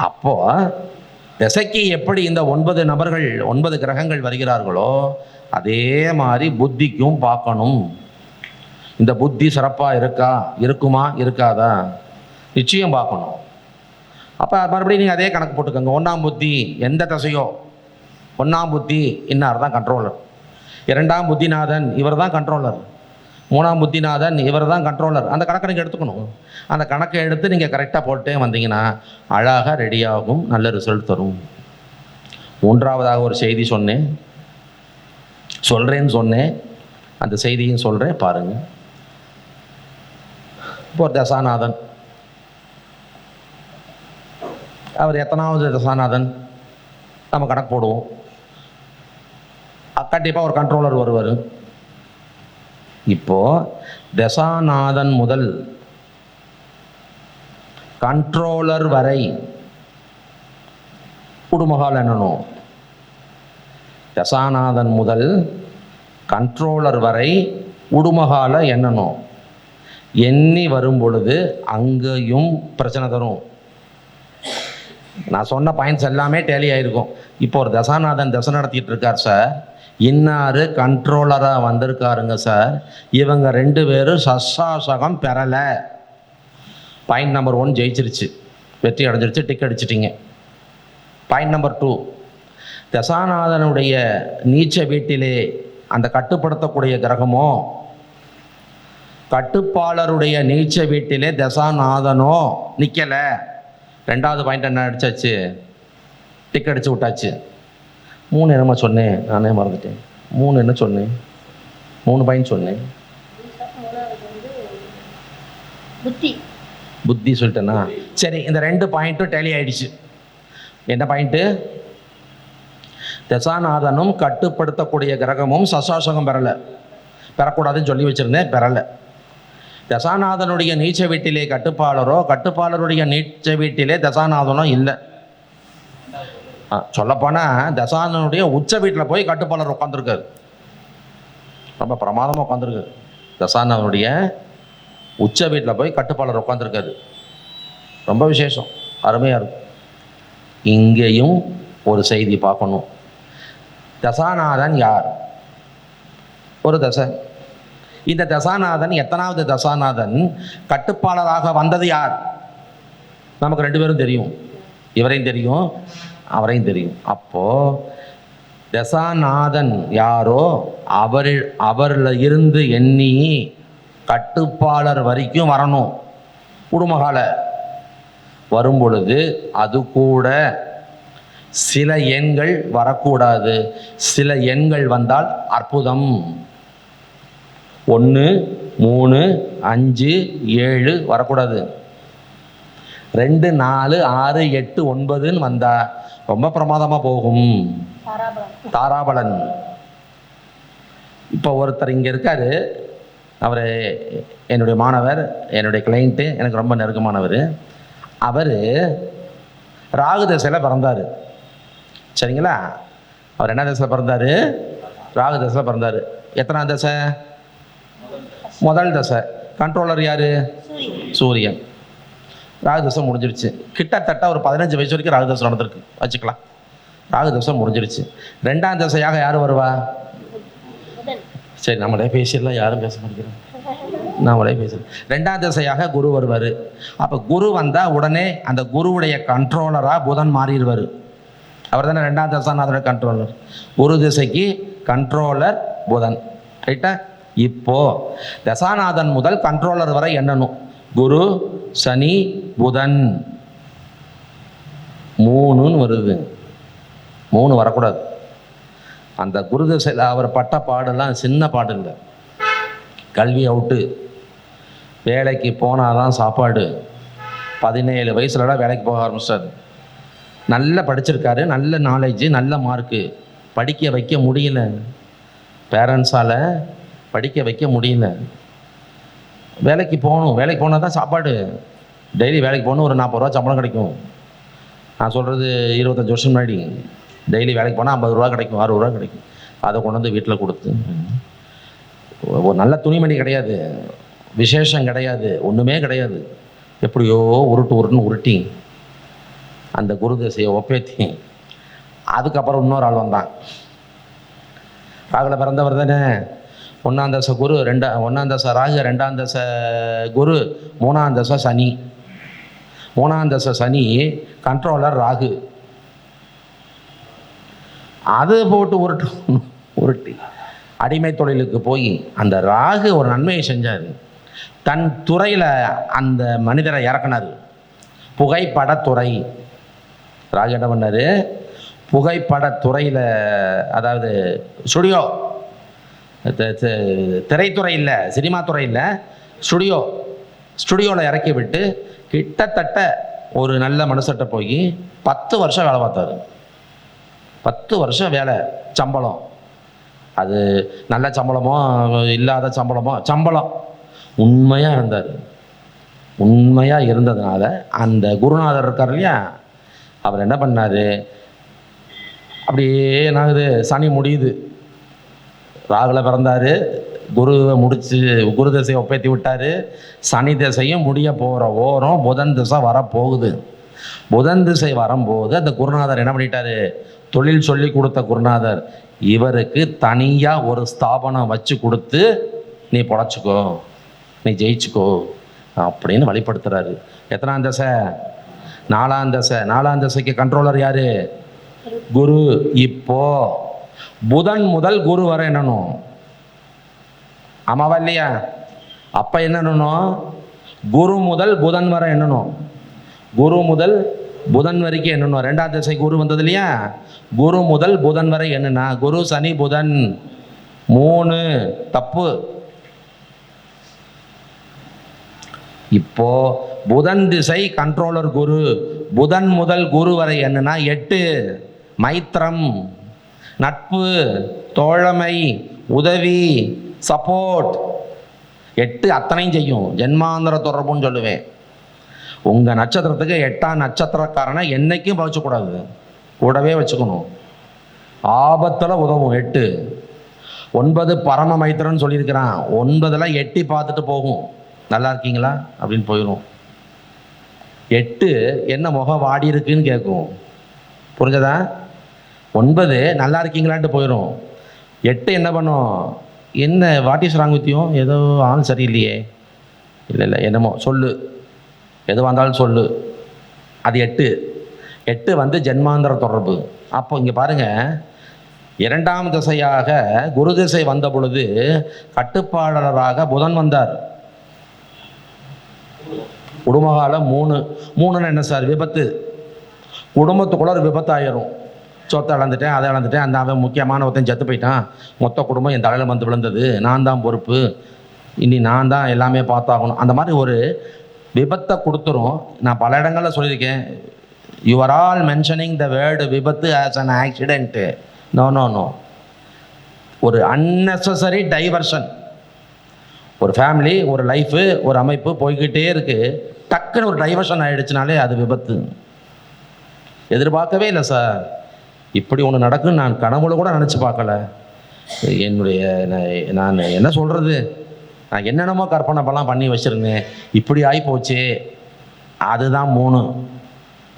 அப்போது திசைக்கு எப்படி இந்த 9 நபர்கள் 9 கிரகங்கள் வருகிறார்களோ அதே மாதிரி புத்திக்கும் பார்க்கணும். இந்த புத்தி சிறப்பாக இருக்குமா இருக்காதா நிச்சயம் பார்க்கணும். அப்போ மறுபடியும் நீங்கள் அதே கணக்கு போட்டுக்கோங்க. 1ஆம் புத்தி எந்த திசையோ, 1ஆம் புத்தி இன்னார் தான் கண்ட்ரோலர், 2ஆம் புத்திநாதன் இவர் தான் கண்ட்ரோலர், 3ஆம் புத்திநாதன் இவர் தான் கண்ட்ரோலர். அந்த கணக்கை நீங்கள் எடுத்துக்கணும். அந்த கணக்கை எடுத்து நீங்கள் கரெக்டாக போட்டே வந்தீங்கன்னா அழகாக ரெடியாகும், நல்ல ரிசல்ட் தரும். 3ஆவதாக ஒரு செய்தி சொல்கிறேன்னு சொன்னேன், அந்த செய்தியும் சொல்கிறேன் பாருங்கள். இப்போ ஒரு தசாநாதன், அவர் எத்தனாவது தசாநாதன் நம்ம கணக்கு போடுவோம். கண்டிப்பாக ஒரு கண்ட்ரோலர் வருவார். இப்போ தசாநாதன் முதல் கண்ட்ரோலர் வரை குடுமகால் எண்ணணும். தசாநாதன் முதல் கண்ட்ரோலர் வரை உடுமகால எண்ணணும். எண்ணி வரும் பொழுது அங்கேயும் பிரச்சனை தரும். நான் சொன்ன பாயிண்ட்ஸ் எல்லாமே டேலி ஆகிருக்கும். இப்போ ஒரு தசாநாதன் தசை நடத்திட்டு இருக்கார் சார், இன்னாரு கண்ட்ரோலராக வந்திருக்காருங்க சார், இவங்க 2 பேரும் சசாசகம் பெறலை. பாயிண்ட் நம்பர் 1 ஜெயிச்சிருச்சு, வெற்றி அடைஞ்சிருச்சு, டிக் அடிச்சிட்டிங்க. பாயிண்ட் நம்பர் 2, தசாநாதனுடைய நீச்ச வீட்டிலே அந்த கட்டுப்படுத்தக்கூடிய கிரகமோ, கட்டுப்பாளருடைய நீச்ச வீட்டிலே தசாநாதனோ நிற்கலை. 2வது பாயிண்ட் என்ன அடிச்சாச்சு, டிக் அடிச்சு விட்டாச்சு. 3 என்னமா சொன்னேன், நானே மறந்துட்டேன். 3 என்ன சொன்னேன், 3 பாயிண்ட் சொன்னேன். புத்தி சொல்லிட்டேன்னா சரி. இந்த 2 பாயிண்ட்டும் டேலி ஆயிடுச்சு. என்ன பாயிண்ட்டு? தசாநாதனும் கட்டுப்படுத்தக்கூடிய கிரகமும் சசாசகம் பெறக்கூடாதுன்னு சொல்லி வச்சிருந்தேன், பெறலை. தசாநாதனுடைய நீச்ச வீட்டிலே கட்டுப்பாளரோ, கட்டுப்பாளருடைய நீச்ச வீட்டிலே தசாநாதனோ இல்லை. சொல்லப்போனால் தசாநாதனுடைய உச்ச வீட்டில் போய் கட்டுப்பாளர் உட்காந்துருக்காரு, ரொம்ப பிரமாதமாக உட்காந்துருக்காரு. தசாநாதனுடைய உச்ச வீட்டில் போய் கட்டுப்பாளர் உட்காந்துருக்காரு, ரொம்ப விசேஷம், அருமையாக இருக்கும். இங்கேயும் ஒரு செய்தி பார்க்கணும். தசாநாதன் யார்? ஒரு தசை. இந்த தசாநாதன் எத்தனாவது தசாநாதன்? கட்டுப்பாளராக வந்தது யார்? நமக்கு 2 பேரும் தெரியும், இவரையும் தெரியும், அவரையும் தெரியும். அப்போ தசாநாதன் யாரோ அவரில் இருந்து எண்ணி கட்டுப்பாளர் வரைக்கும் வரணும். குடுமகால வரும் பொழுது அது கூட சில எண்கள் வரக்கூடாது. சில எண்கள் வந்தால் அற்புதம். 1, 3, 5, 7 வரக்கூடாது. 2, 4, 6, 8, 9ன்னு வந்தால் ரொம்ப பிரமாதமாக போகும். தாராபலன். இப்போ ஒருத்தர் இங்கே இருக்கார், அவர் என்னுடைய மாணவர், என்னுடைய கிளைண்ட்டு, எனக்கு ரொம்ப நெருக்கமானவர். அவர் ராகு தசையில் பிறந்தார். சரிங்களா? அவர் என்ன தசையில் பிறந்தார்? ராகு தசையில் பிறந்தார். எத்தனாம் தசை? முதல் தசை. கண்ட்ரோலர் யார்? சூரியன். ராகு தசை முடிஞ்சிருச்சு. கிட்டத்தட்ட ஒரு 15 வயசு வரைக்கும் ராகு தசை நடந்திருக்கு வச்சுக்கலாம். ராகு தசை முடிஞ்சிருச்சு. 2ஆம் தசையாக யார் வருவா? சரி, நம்மளே பேசிடலாம், யாரும் பேச மாட்டேங்கிறோம், நம்மளே பேசலாம். 2ஆம் தசையாக குரு வருவார். அப்போ குரு வந்தால் உடனே அந்த குருவுடைய கண்ட்ரோலராக புதன் மாறிடுவார். அவர் தானே 2ஆம் தசாநாதனுடைய கண்ட்ரோலர். குரு திசைக்கு கண்ட்ரோலர் புதன். ரைட்டா? இப்போ தசாநாதன் முதல் கண்ட்ரோலர் வரை எண்ணணும். குரு, சனி, புதன் 3ன்னு வருது. 3 வரக்கூடாது. அந்த குரு திசையில் அவர் பட்ட பாடெல்லாம் சின்ன பாடு இல்லை. கல்வி அவுட்டு, வேலைக்கு போனால் தான் சாப்பாடு. 17 வயசுலலாம் வேலைக்கு போக ஆரம்பிச்சார். நல்லா படிச்சிருக்காரு, நல்ல நாலேஜு, நல்ல மார்க்கு. படிக்க வைக்க முடியல, பேரண்ட்ஸால் படிக்க வைக்க முடியல. வேலைக்கு போகணும், வேலைக்கு போனால் தான் சாப்பாடு. டெய்லி வேலைக்கு போகணும், ஒரு 40 ரூபா சம்பளம் கிடைக்கும். நான் சொல்கிறது 25 வருஷம் முன்னாடி. டெய்லி வேலைக்கு போனால் 50 ரூபா கிடைக்கும், 60 ரூபா கிடைக்கும். அதை கொண்டு வந்து வீட்டில் கொடுத்து, ஒரு நல்ல துணிமணி கிடையாது, விசேஷம் கிடையாது, ஒன்றுமே கிடையாது. எப்படியோ உருட்டுன்னு உருட்டி அந்த குரு தசையை ஒப்பேத்தி, அதுக்கப்புறம் இன்னொரு ஆள் வந்தான். ராகுல பிறந்தவர் தானே. 1ஆம் தசை குரு, 1ஆம் தசை ராகு, 2ஆம் தசை குரு, 3ஆம் தசை சனி. 3ஆம் தசை சனி கண்ட்ரோலர் ராகு. அது போட்டு உருட்டி அடிமை தொழிலுக்கு போய் அந்த ராகு ஒரு நன்மையை செஞ்சார். தன் துறையில் அந்த மனிதரை இறக்குனார். புகைப்படத்துறை. ராகு என்ன பண்ணார்? புகைப்படத்துறையில், அதாவது ஸ்டுடியோ, திரைத்துறை இல்லை, சினிமா துறை இல்லை, ஸ்டுடியோவில் இறக்கி விட்டு கிட்டத்தட்ட ஒரு நல்ல மனுஷர்கிட்ட போய் 10 வருஷம் வேலை பார்த்தாரு. 10 வருஷம் வேலை, சம்பளம். அது நல்ல சம்பளமோ இல்லாத சம்பளமோ, சம்பளம். உண்மையாக இருந்தார். உண்மையாக இருந்ததுனால அந்த குருநாதர் இருக்கார் இல்லையா, அவர் என்ன பண்ணார்? அப்படியே என்னாகுது, சனி முடியுது. ராகுல பிறந்தார், குருவை முடித்து குரு திசையை ஒப்பேற்றி விட்டார். சனி திசையும் முடிய போகிற ஓரம் புதன் திசை வரப்போகுது. புதன் திசை வரும்போது அந்த குருநாதர் என்ன பண்ணிட்டாரு? தொழில் சொல்லி கொடுத்த குருநாதர் இவருக்கு தனியாக ஒரு ஸ்தாபனம் வச்சு கொடுத்து, நீ பொழைச்சிக்கோ, நீ ஜெயிச்சுக்கோ அப்படின்னு வழிபடுத்துறாரு. எத்தனாம் தசை? 4ஆம் தசை. 4ஆம் தசைக்கு கண்ட்ரோலர் யாரு? குரு. இப்போ புதன் முதல் குரு வரை என்னணும்? ஆமாவா இல்லையா? அப்ப என்னணும்? குரு முதல் புதன் வரை என்னணும்? குரு முதல் புதன் வரைக்கும் என்னணும்? 2ஆம் தசை குரு வந்தது இல்லையா, குரு முதல் புதன் வரை என்னன்னா குரு சனி புதன் 3. தப்பு. இப்போ புதன் திசை கண்ட்ரோலர் குரு, புதன் முதல் குரு வரை என்னன்னா 8. மைத்திரம், நட்பு, தோழமை, உதவி, சப்போர்ட். 8 அத்தனையும் செய்யும். ஜென்மாந்திர தொடர்புன்னு சொல்லுவேன். உங்கள் நட்சத்திரத்துக்கு 8ஆம் நட்சத்திரக்காரனை என்றைக்கும் வச்சுக்கூடாது, கூடவே வச்சுக்கணும். ஆபத்தில் உதவும் 8. 9 பரம மைத்திரன்னு சொல்லியிருக்கிறான். 9 எட்டி பார்த்துட்டு போகும். நல்லா இருக்கீங்களா அப்படின்னு போயிடும். 8 என்ன முகம் வாடி இருக்குன்னு கேட்கும். புரிஞ்சதா? 9 நல்லா இருக்கீங்களான்ட்டு போயிடும். 8 என்ன பண்ணும்? என்ன what is wrong with you? ஏதோ ஆள் சரியில்லையே. இல்லை என்னமோ சொல்லு, எதுவாக இருந்தாலும் சொல்லு. அது 8. 8 வந்து ஜென்மாந்திர தொடர்பு. அப்போ இங்கே பாருங்கள், 2ஆம் திசையாக குரு திசை வந்த பொழுது கட்டுப்பாளராக புதன் வந்தார். குடும்பகாலம் 3. என்ன சார்? விபத்து. குடும்பத்துக்குள்ள ஒரு விபத்து ஆயிரும். சொத்தை இழந்துட்டேன், அதை இழந்துட்டேன், அந்த அவன் முக்கியமான ஒருத்தன் செத்து போயிட்டான், மொத்த குடும்பம் என் தலையில் வந்து விழுந்தது, நான் தான் பொறுப்பு, இனி நான் தான் எல்லாமே பார்த்தாகணும், அந்த மாதிரி ஒரு விபத்தை கொடுத்துரும். நான் பல இடங்களில் சொல்லியிருக்கேன், you are all mentioning the word விபத்து as an accident. No no no, ஒரு அன்னெசரி டைவர்ஷன். ஒரு ஃபேமிலி, ஒரு லைஃபு, ஒரு அமைப்பு போய்கிட்டே இருக்கு, டக்குன்னு ஒரு டைவர்ஷன் ஆகிடுச்சுனாலே அது விபத்து. எதிர்பார்க்கவே இல்லை சார், இப்படி ஒன்று நடக்குன்னு நான் கனவுல கூட நினச்சி பார்க்கல. என்னுடைய நான் என்ன சொல்கிறது, நான் என்னென்னமோ கற்பனை பண்ணி வச்சுருந்தேன், இப்படி ஆகி போச்சு. அதுதான் 3.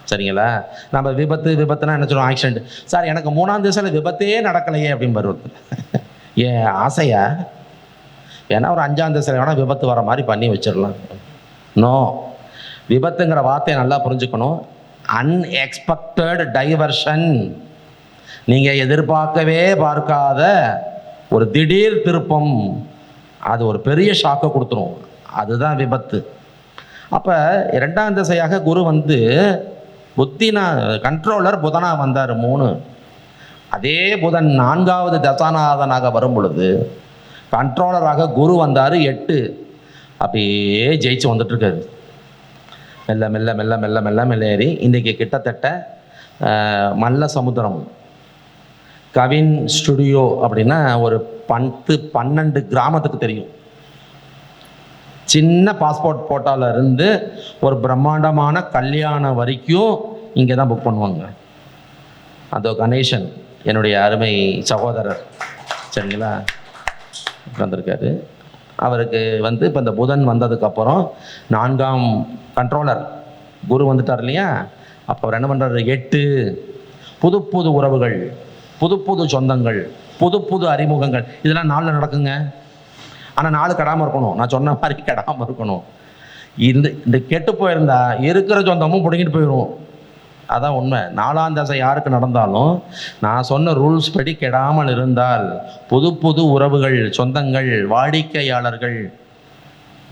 சரிங்களா? நம்ம விபத்துனா என்ன சொல்லுவோம், ஆக்சிடென்ட். சார் எனக்கு 3ஆம் திசையில் விபத்தே நடக்கலையே அப்படின்னு வருவது. ஏன் ஆசையா? ஏன்னா ஒரு 5ஆம் திசையில் வேணால் விபத்து வர மாதிரி பண்ணி வச்சிடலாம். நோ, விபத்துங்கிற வார்த்தையை நல்லா புரிஞ்சுக்கணும். அன்எக்ஸ்பெக்டட் டைவர்ஷன், நீங்கள் எதிர்பார்க்கவே பார்க்காத ஒரு திடீர் திருப்பம், அது ஒரு பெரிய ஷாக்கை கொடுத்துரும். அதுதான் விபத்து. அப்போ 2ஆம் திசையாக குரு வந்து கண்ட்ரோலர் புதனாக வந்தார் 3. அதே புதன் 4வது தசாநாதனாக வரும் பொழுது கண்ட்ரோலராக குரு வந்தார் 8. அப்படியே ஜெயிச்சு வந்துட்டுருக்காரு. மெல்ல மெல்ல மெல்ல மெல்ல மெல்ல மெல்ல ஏறி இன்றைக்கி கிட்டத்தட்ட மல்ல சமுத்திரம் கவின் ஸ்டுடியோ அப்படின்னா ஒரு 12 கிராமத்துக்கு தெரியும். சின்ன பாஸ்போர்ட் போட்டால இருந்து ஒரு பிரம்மாண்டமான கல்யாணம் வரைக்கும் இங்கே தான் புக் பண்ணுவாங்க. அதோ கணேசன் என்னுடைய அருமை சகோதரர், சரிங்களா, வந்திருக்காரு. அவருக்கு வந்து இப்போ இந்த புதன் வந்ததுக்கப்புறம் 4ஆம் கண்ட்ரோலர் குரு வந்துட்டார் இல்லையா, அப்போ அவர் என்ன பண்ணுறாரு, 8 புது புது உறவுகள், புது புது சொந்தங்கள், புது புது அறிமுகங்கள், இதெல்லாம் 4 நடக்குங்க. ஆனால் 4 கெடாமல் இருக்கணும், நான் சொன்ன மாதிரி கெடாமல் இருக்கணும். இந்த கெட்டு போயிருந்தா இருக்கிற சொந்தமும் பிடிங்கிட்டு போயிடும். அதான் உண்மை. 4ஆம் தசை யாருக்கு நடந்தாலும் நான் சொன்ன ரூல்ஸ் படி கெடாமல் இருந்தால் புது புது உறவுகள், சொந்தங்கள், வாடிக்கையாளர்கள்,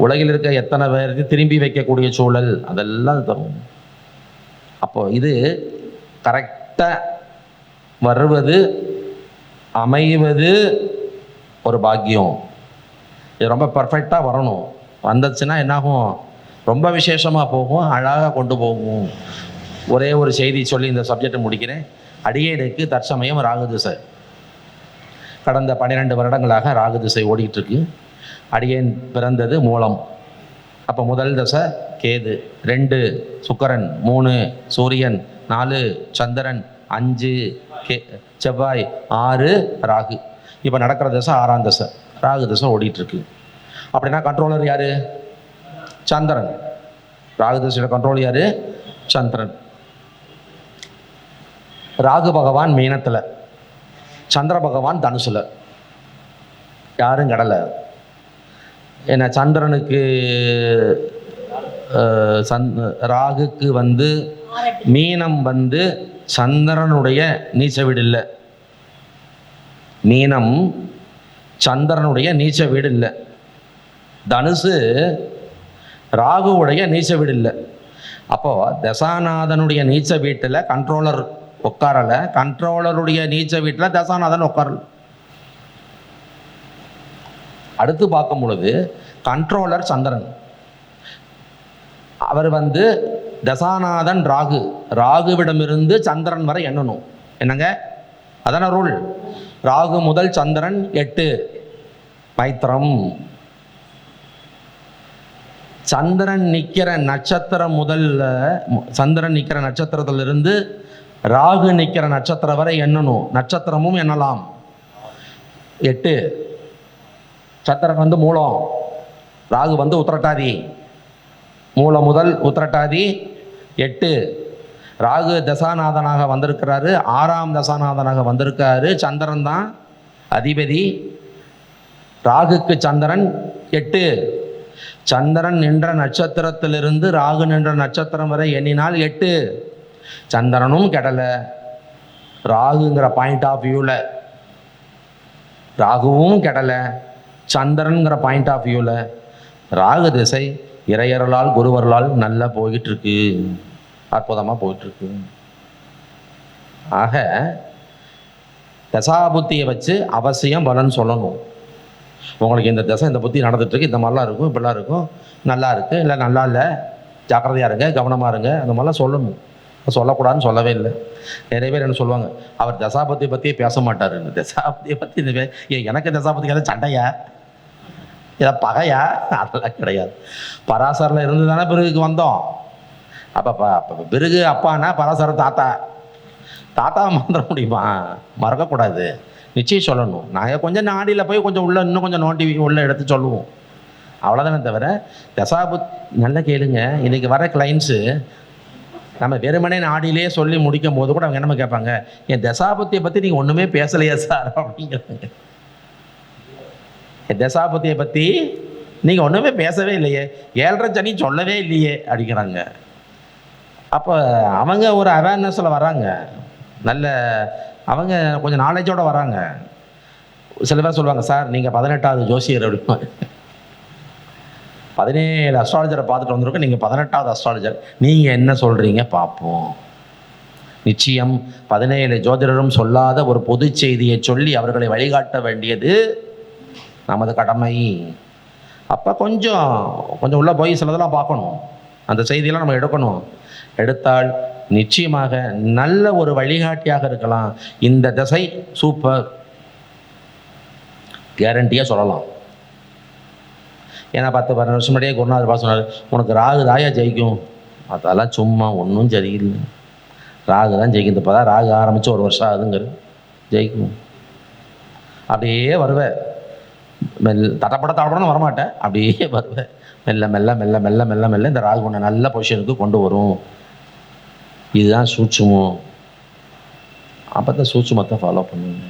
உலகில் இருக்க எத்தனை பேருக்கு திரும்பி வைக்கக்கூடிய சூழல், அதெல்லாம் தரும். அப்போ இது கரெக்டாக வருவது, அமைவது ஒரு பாக்கியம். இது ரொம்ப பர்ஃபெக்டாக வரணும். வந்துச்சுன்னா என்னாகும், ரொம்ப விசேஷமாக போகும், அழகாக கொண்டு போகும். ஒரே ஒரு செய்தி சொல்லி இந்த சப்ஜெக்டை முடிக்கிறேன். அடியேனுக்கு தற்சமயம் ராகு திசை, கடந்த 12 வருடங்களாக ராகு திசை ஓடிக்கிட்டு அடியேன் பிறந்தது மூலம். அப்போ முதல் தசை கேது, 2 சுக்கிரன், 3 சூரியன், 4 சந்திரன், 5 செவ்வாய், 6 ராகு. இப்போ நடக்கிற தசை 6ஆம் தசை, ராகு தசை ஓடிட்டுருக்கு. அப்படின்னா கண்ட்ரோலர் யார்? சந்திரன். ராகு தசையோட கண்ட்ரோல் யார்? சந்திரன். ராகு பகவான் மீனத்தில், சந்திர பகவான் தனுசுல. யாரும் கடலை. ஏன்னா சந்திரனுக்கு ராகுக்கு வந்து மீனம் வந்து சந்திரனுடைய நீச்ச வீடு இல்லை. மீனம் சந்திரனுடைய நீச்ச வீடு இல்லை. தனுசு ராகுவுடைய நீச்ச வீடு இல்லை. அப்போது தசாநாதனுடைய நீச்ச வீட்டில் கண்ட்ரோலர் உட்காரலை, கண்ட்ரோலருடைய நீச்ச வீட்டில் தசாநாதன் உட்காரல. அடுத்து பார்க்கும் பொழுது கண்ட்ரோலர் சந்திரன், அவர் வந்து தசாநாதன் ராகு, ராகுவிடமிருந்து சந்திரன் வரை எண்ணணும். என்னங்க, அதான ரூல். ராகு முதல் சந்திரன் 8 மைத்திரம். சந்திரன் நிற்கிற நட்சத்திரம் முதல்ல, சந்திரன் நிற்கிற நட்சத்திரத்திலிருந்து ராகு நிற்கிற நட்சத்திரம் வரை எண்ணணும். நட்சத்திரமும் எண்ணலாம் 8. சந்திரன் வந்து மூலம், ராகு வந்து உத்திரட்டாதி. மூலம் முதல் உத்திரட்டாதி 8. ராகு தசாநாதனாக வந்திருக்கிறாரு, 6ஆம் தசாநாதனாக வந்திருக்காரு. சந்திரன் தான் அதிபதி. ராகுக்கு சந்திரன் 8. சந்திரன் நின்ற நட்சத்திரத்திலிருந்து ராகு நின்ற நட்சத்திரம் வரை எண்ணினால் 8. சந்திரனும் கெடலை. ராகுங்கிற பாயிண்ட் ஆஃப் வியூவில் ராகுவும் கெடலை, சந்திரனுங்கிற பாயிண்ட் ஆஃப் வியூவில் ராகு திசை இறையர்களால் குருவர்களால் நல்லா போய்கிட்டுருக்கு, அற்புதமாக போயிட்டுருக்கு. ஆக தசாபுத்தியை வச்சு அவசியம் பலன் சொல்லணும். உங்களுக்கு இந்த தசை, இந்த புத்தி நடந்துட்டுருக்கு, இந்த மாதிரிலாம் இருக்கும், இப்படிலாம் இருக்கும், நல்லா இருக்குது, இல்லை நல்லா இல்லை, ஜாக்கிரதையாக இருங்க, கவனமாக இருங்க, அந்த மாதிரிலாம் சொல்லணும். சொல்லக்கூடாதுன்னு சொல்லவே இல்லை. நிறைய பேர் என்ன சொல்லுவாங்க, அவர் தசாபதியை பற்றியே பேச மாட்டார். தசாபதியை பற்றி எனக்கு தசாபதிக்கு ஏதாவது சண்டையா, ஏதாவது பகையா? அதெல்லாம் கிடையாது. பராசரில் இருந்து தானே பிறகுக்கு வந்தோம். அப்போ பிறகு அப்பானா பராசர தாத்தாவை மறந்துட முடியுமா? மறக்கக்கூடாது, நிச்சயம் சொல்லணும். நாங்கள் கொஞ்சம் நாடியில் போய் கொஞ்சம் இன்னும் கொஞ்சம் நோண்டி உள்ளே எடுத்து சொல்லுவோம், அவ்வளோதானே தவிர தசாபுத். நல்லா கேளுங்க, இன்றைக்கி வர கிளைண்ட்ஸு நம்ம வெறுமனே நாடியிலே சொல்லி முடிக்கும் போது கூட அவங்க என்ன கேட்பாங்க, என் தசாபுத்தியை பற்றி நீங்கள் ஒன்றுமே பேசலையா சார் அப்படிங்கிறாங்க. என் தசாபுத்தியை பற்றி நீங்கள் ஒன்றுமே பேசவே இல்லையே, 7.5 சனி சொல்லவே இல்லையே அப்படிங்கிறாங்க. அப்போ அவங்க ஒரு அவேர்னஸில் வராங்க, நல்ல அவங்க கொஞ்சம் நாலேஜோடு வராங்க. சில பேர் சொல்லுவாங்க, சார் நீங்கள் 18வது ஜோசியர் அப்படிமா. 17 அஸ்ட்ராலஜரை பார்த்துட்டு வந்திருக்கோம், நீங்கள் 18வது அஸ்ட்ராலஜர், நீங்கள் என்ன சொல்கிறீங்க பார்ப்போம். நிச்சயம் 17 ஜோதிடரும் சொல்லாத ஒரு பொது செய்தியை சொல்லி அவர்களை வழிகாட்ட வேண்டியது நமது கடமை. அப்போ கொஞ்சம் உள்ளே போய் சிலதெல்லாம் பார்க்கணும், அந்த செய்தியெல்லாம் நம்ம எடுக்கணும். எடுத்தால் நிச்சயமாக நல்ல ஒரு வழிகாட்டியாக இருக்கலாம். இந்த திசை சூப்பர், கேரண்டியாக சொல்லலாம். ஏன்னா 10-12 வருஷம் முன்னாடியே குருநாதர் பார்த்து சொன்னார், உனக்கு ராகு தாயா ஜெயிக்கும். அதெல்லாம் சும்மா ஒன்றும் சரியில்லை, ராகு தான் ஜெயிக்கும். இப்போ தான் ராகு ஆரம்பித்து 1 வருஷம் ஆகுதுங்கிற ஜெயிக்கும். அப்படியே வருவேன், தடப்படன்னு வரமாட்டேன், அப்படியே வருவேன். மெல்ல மெல்ல மெல்ல மெல்ல மெல்ல மெல்ல இந்த ராகு ஒன்று நல்ல பொசிஷனுக்கு கொண்டு வரும். இதுதான் சூட்சுமம். அப்போ தான் சூட்சுமத்தை ஃபாலோ பண்ணுங்க.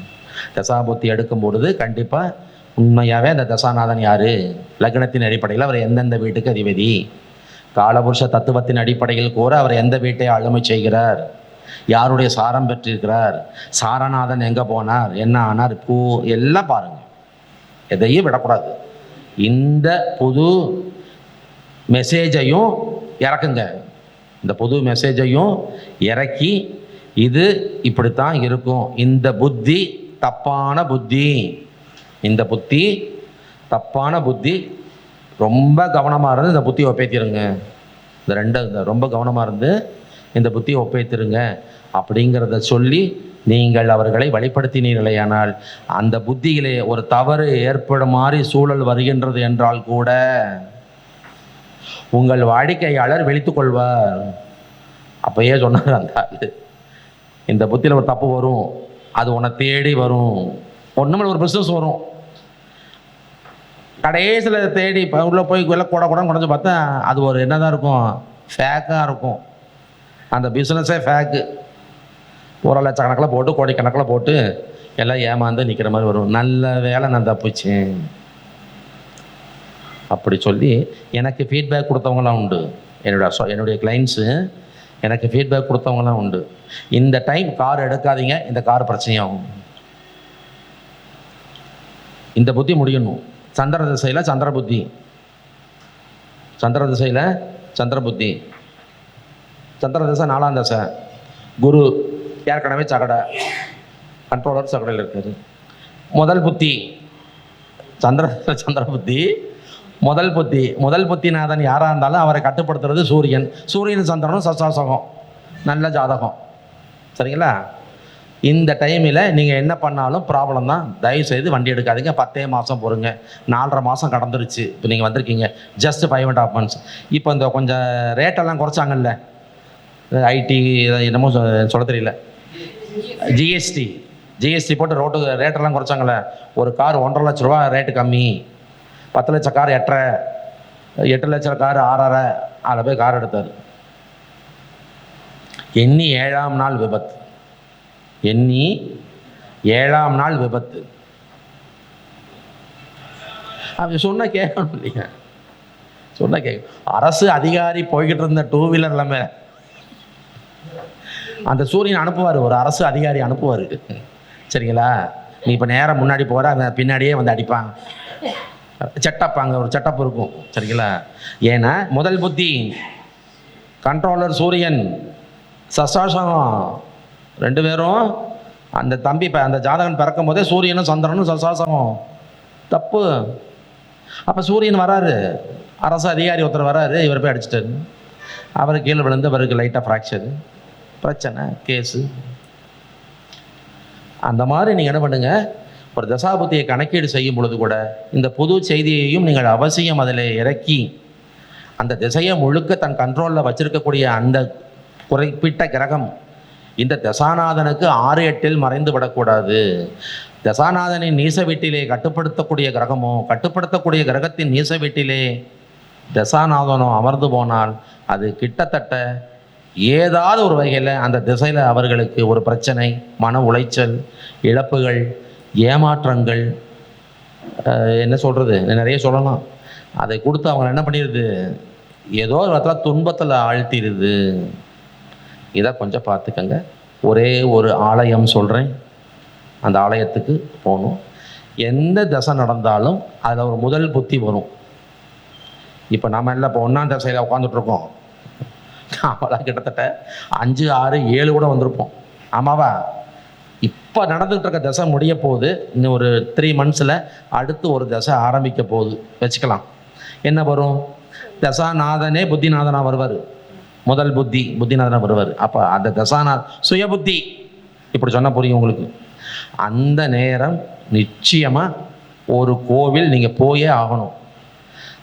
தசாபுத்தி எடுக்கும் பொழுது கண்டிப்பாக உண்மையாகவே அந்த தசாநாதன் யார், லக்னத்தின் அடிப்படையில் அவர் எந்தெந்த வீட்டுக்கு அதிபதி, காலபுருஷ தத்துவத்தின் அடிப்படையில் கூற அவர் எந்த வீட்டை ஆளுமை செய்கிறார், யாருடைய சாரம் பெற்றிருக்கிறார், சாரநாதன் எங்கே போனார், என்ன ஆனார், பூ எல்லாம் பாருங்கள், எதையும் விடக்கூடாது. இந்த புது மெசேஜையும் இறக்குங்க, இந்த புது மெசேஜையும் இறக்கி இது இப்படித்தான் இருக்கும், இந்த புத்தி தப்பான புத்தி, இந்த புத்தி தப்பான புத்தி, ரொம்ப கவனமாக இருந்து இந்த புத்தியை ஒப்பேத்திருங்க. இந்த ரொம்ப கவனமாக இருந்து இந்த புத்தியை ஒப்பேத்திருங்க அப்படிங்கிறத சொல்லி நீங்கள் அவர்களை வழிப்படுத்தினீர்களேயானால் அந்த புத்தியிலே ஒரு தவறு ஏற்படும் மாதிரி சூழல் வருகின்றது என்றால் கூட உங்கள் வாடிக்கையாளர் விழித்து கொள்வார். அப்பயே சொன்னார் அந்த ஆள், இந்த புத்தியில் ஒரு தப்பு வரும், அது உன்னை தேடி வரும். ஒன்றுமே ஒரு பிஸ்னஸ் வரும், கடைசியில் தேடி உள்ளே போய் கூட குறைஞ்சு பார்த்தா அது ஒரு என்னதான் இருக்கும், ஃபேக்காக இருக்கும். அந்த பிஸ்னஸே ஃபேக்கு. 1 லட்சக்கணக்கில் போட்டு கோடிக்கணக்கில் போட்டு எல்லாம் ஏமாந்து நிற்கிற மாதிரி வரும். நல்ல வேலை நான் தப்பிச்சேன் அப்படி சொல்லி எனக்கு ஃபீட்பேக் கொடுத்தவங்களாம் உண்டு. என்னுடைய கிளைண்ட்ஸு எனக்கு ஃபீட்பேக் கொடுத்தவங்களாம் உண்டு. இந்த டைம் கார் எடுக்காதீங்க, இந்த கார் பிரச்சனையாகும். இந்த புத்தி முடியணும். சந்திர திசையில் சந்திர புத்தி, சந்திர திசையில் சந்திர புத்தி, சந்திர திசை 4ஆம் திசை, குரு ஏற்கனவே சகடை, கண்ட்ரோலர் சகடையில் இருக்காரு. முதல் புத்தி சந்திர புத்தி, முதல் புத்திநாதன் யாராக இருந்தாலும் அவரை கட்டுப்படுத்துறது சூரியன். சூரியன் சந்திரனும் சசாசகம், நல்ல ஜாதகம், சரிங்களா? இந்த டைமில் நீங்கள் என்ன பண்ணாலும் ப்ராப்ளம் தான். தயவுசெய்து வண்டி எடுக்காதீங்க, 10 மாதம் பொறுங்க. 4.5 மாதம் கடந்துருச்சு, இப்போ நீங்கள் வந்திருக்கீங்க ஜஸ்ட் 5.5 months. இப்போ இந்த கொஞ்சம் ரேட்டெல்லாம் குறைச்சாங்கல்ல, ஐடி என்னமோ சொல்ல தெரியல, ஜிஎஸ்டி போட்டு ரோட்டு ரேட்டெல்லாம் குறைச்சாங்கல்ல. ஒரு கார் 1.5 லட்ச ரூபா ரேட்டு கம்மி, 10 லட்சம் கார் 8.5, 8 லட்சம் கார் 6.5, அதில் போய் கார் எடுத்தார். எண்ணி 7ஆம் நாள் விபத்து, எண்ணி 7ஆம் நாள் விபத்து. அவன் சொன்ன கேட்கணும் இல்லையா, சொன்ன கேட்க. அரசு அதிகாரி போய்கிட்டு இருந்த 2 வீலர் எல்லாமே அந்த சூரியன் அனுப்புவார், ஒரு அரசு அதிகாரி அனுப்புவார், சரிங்களா? நீ இப்போ நேரம் முன்னாடி போகிற, அவன் பின்னாடியே வந்து அடிப்பாங்க, செட்டப், அங்கே ஒரு செட்டப் இருக்கும், சரிங்களா? ஏன்னா முதல் புத்தி கண்ட்ரோலர் சூரியன், சசாசகம், 2 பேரும் அந்த தம்பி அந்த ஜாதகன் பிறக்கும் போதே சூரியனும் சந்திரனும் சசாசகம், தப்பு. அப்போ சூரியன் வராரு, அரசு அதிகாரி ஒருத்தர் வராரு, இவர் போய் அடிச்சிட்டாரு, அவர் கீழே விழுந்து அவருக்கு லைட்டாக ஃப்ராக்சரு. பிரச்சனை, கேஸு. அந்த மாதிரி நீங்கள் என்ன பண்ணுங்க, ஒரு தசாபுத்தியை கணக்கீடு செய்யும் பொழுது கூட இந்த புது செய்தியையும் நீங்கள் அவசியம் அதில் இறக்கி அந்த திசையை முழுக்க தன் கண்ட்ரோலில் வச்சிருக்கக்கூடிய அந்த குறிப்பிட்ட கிரகம் இந்த தசாநாதனுக்கு 6-8 மறைந்து விடக்கூடாது. தசாநாதனின் நீச வீட்டிலே கட்டுப்படுத்தக்கூடிய கிரகமோ, கட்டுப்படுத்தக்கூடிய கிரகத்தின் நீச வீட்டிலே தசாநாதனோ அமர்ந்து போனால் அது கிட்டத்தட்ட ஏதாவது ஒரு வகையில் அந்த திசையில் அவர்களுக்கு ஒரு பிரச்சனை, மன உளைச்சல், இழப்புகள், ஏமாற்றங்கள், என்ன சொல்கிறது, நிறைய சொல்லலாம். அதை கொடுத்து அவங்க என்ன பண்ணிடுது, ஏதோ ஒரு இடத்துல துன்பத்தில் ஆழ்த்திடுது. இதை கொஞ்சம் பார்த்துக்கங்க. ஒரே ஒரு ஆலயம் சொல்கிறேன், அந்த ஆலயத்துக்கு போகணும். எந்த தசை நடந்தாலும் அதில் ஒரு முதல் புத்தி வரும். இப்போ நம்ம எல்லாம் இப்போ 1ஆம் தசையில் உட்காந்துட்ருக்கோம், நாமெல்லாம் கிட்டத்தட்ட 5, 6, 7 கூட வந்திருப்போம். ஆமாவா? இப்போ நடந்துகிட்டு இருக்க தசை முடிய போகுது. இன்னும் ஒரு 3 மந்த்ஸில் அடுத்து ஒரு தசை ஆரம்பிக்க போகுது வச்சுக்கலாம். என்ன வரும்? தசாநாதனே புத்திநாதனாக வருவார். முதல் புத்திநாதனாக வருவார். அப்போ அந்த சுய புத்தி, இப்படி சொன்னால் புரியும் உங்களுக்கு. அந்த நேரம் நிச்சயமாக ஒரு கோவில் நீங்கள் போயே ஆகணும்.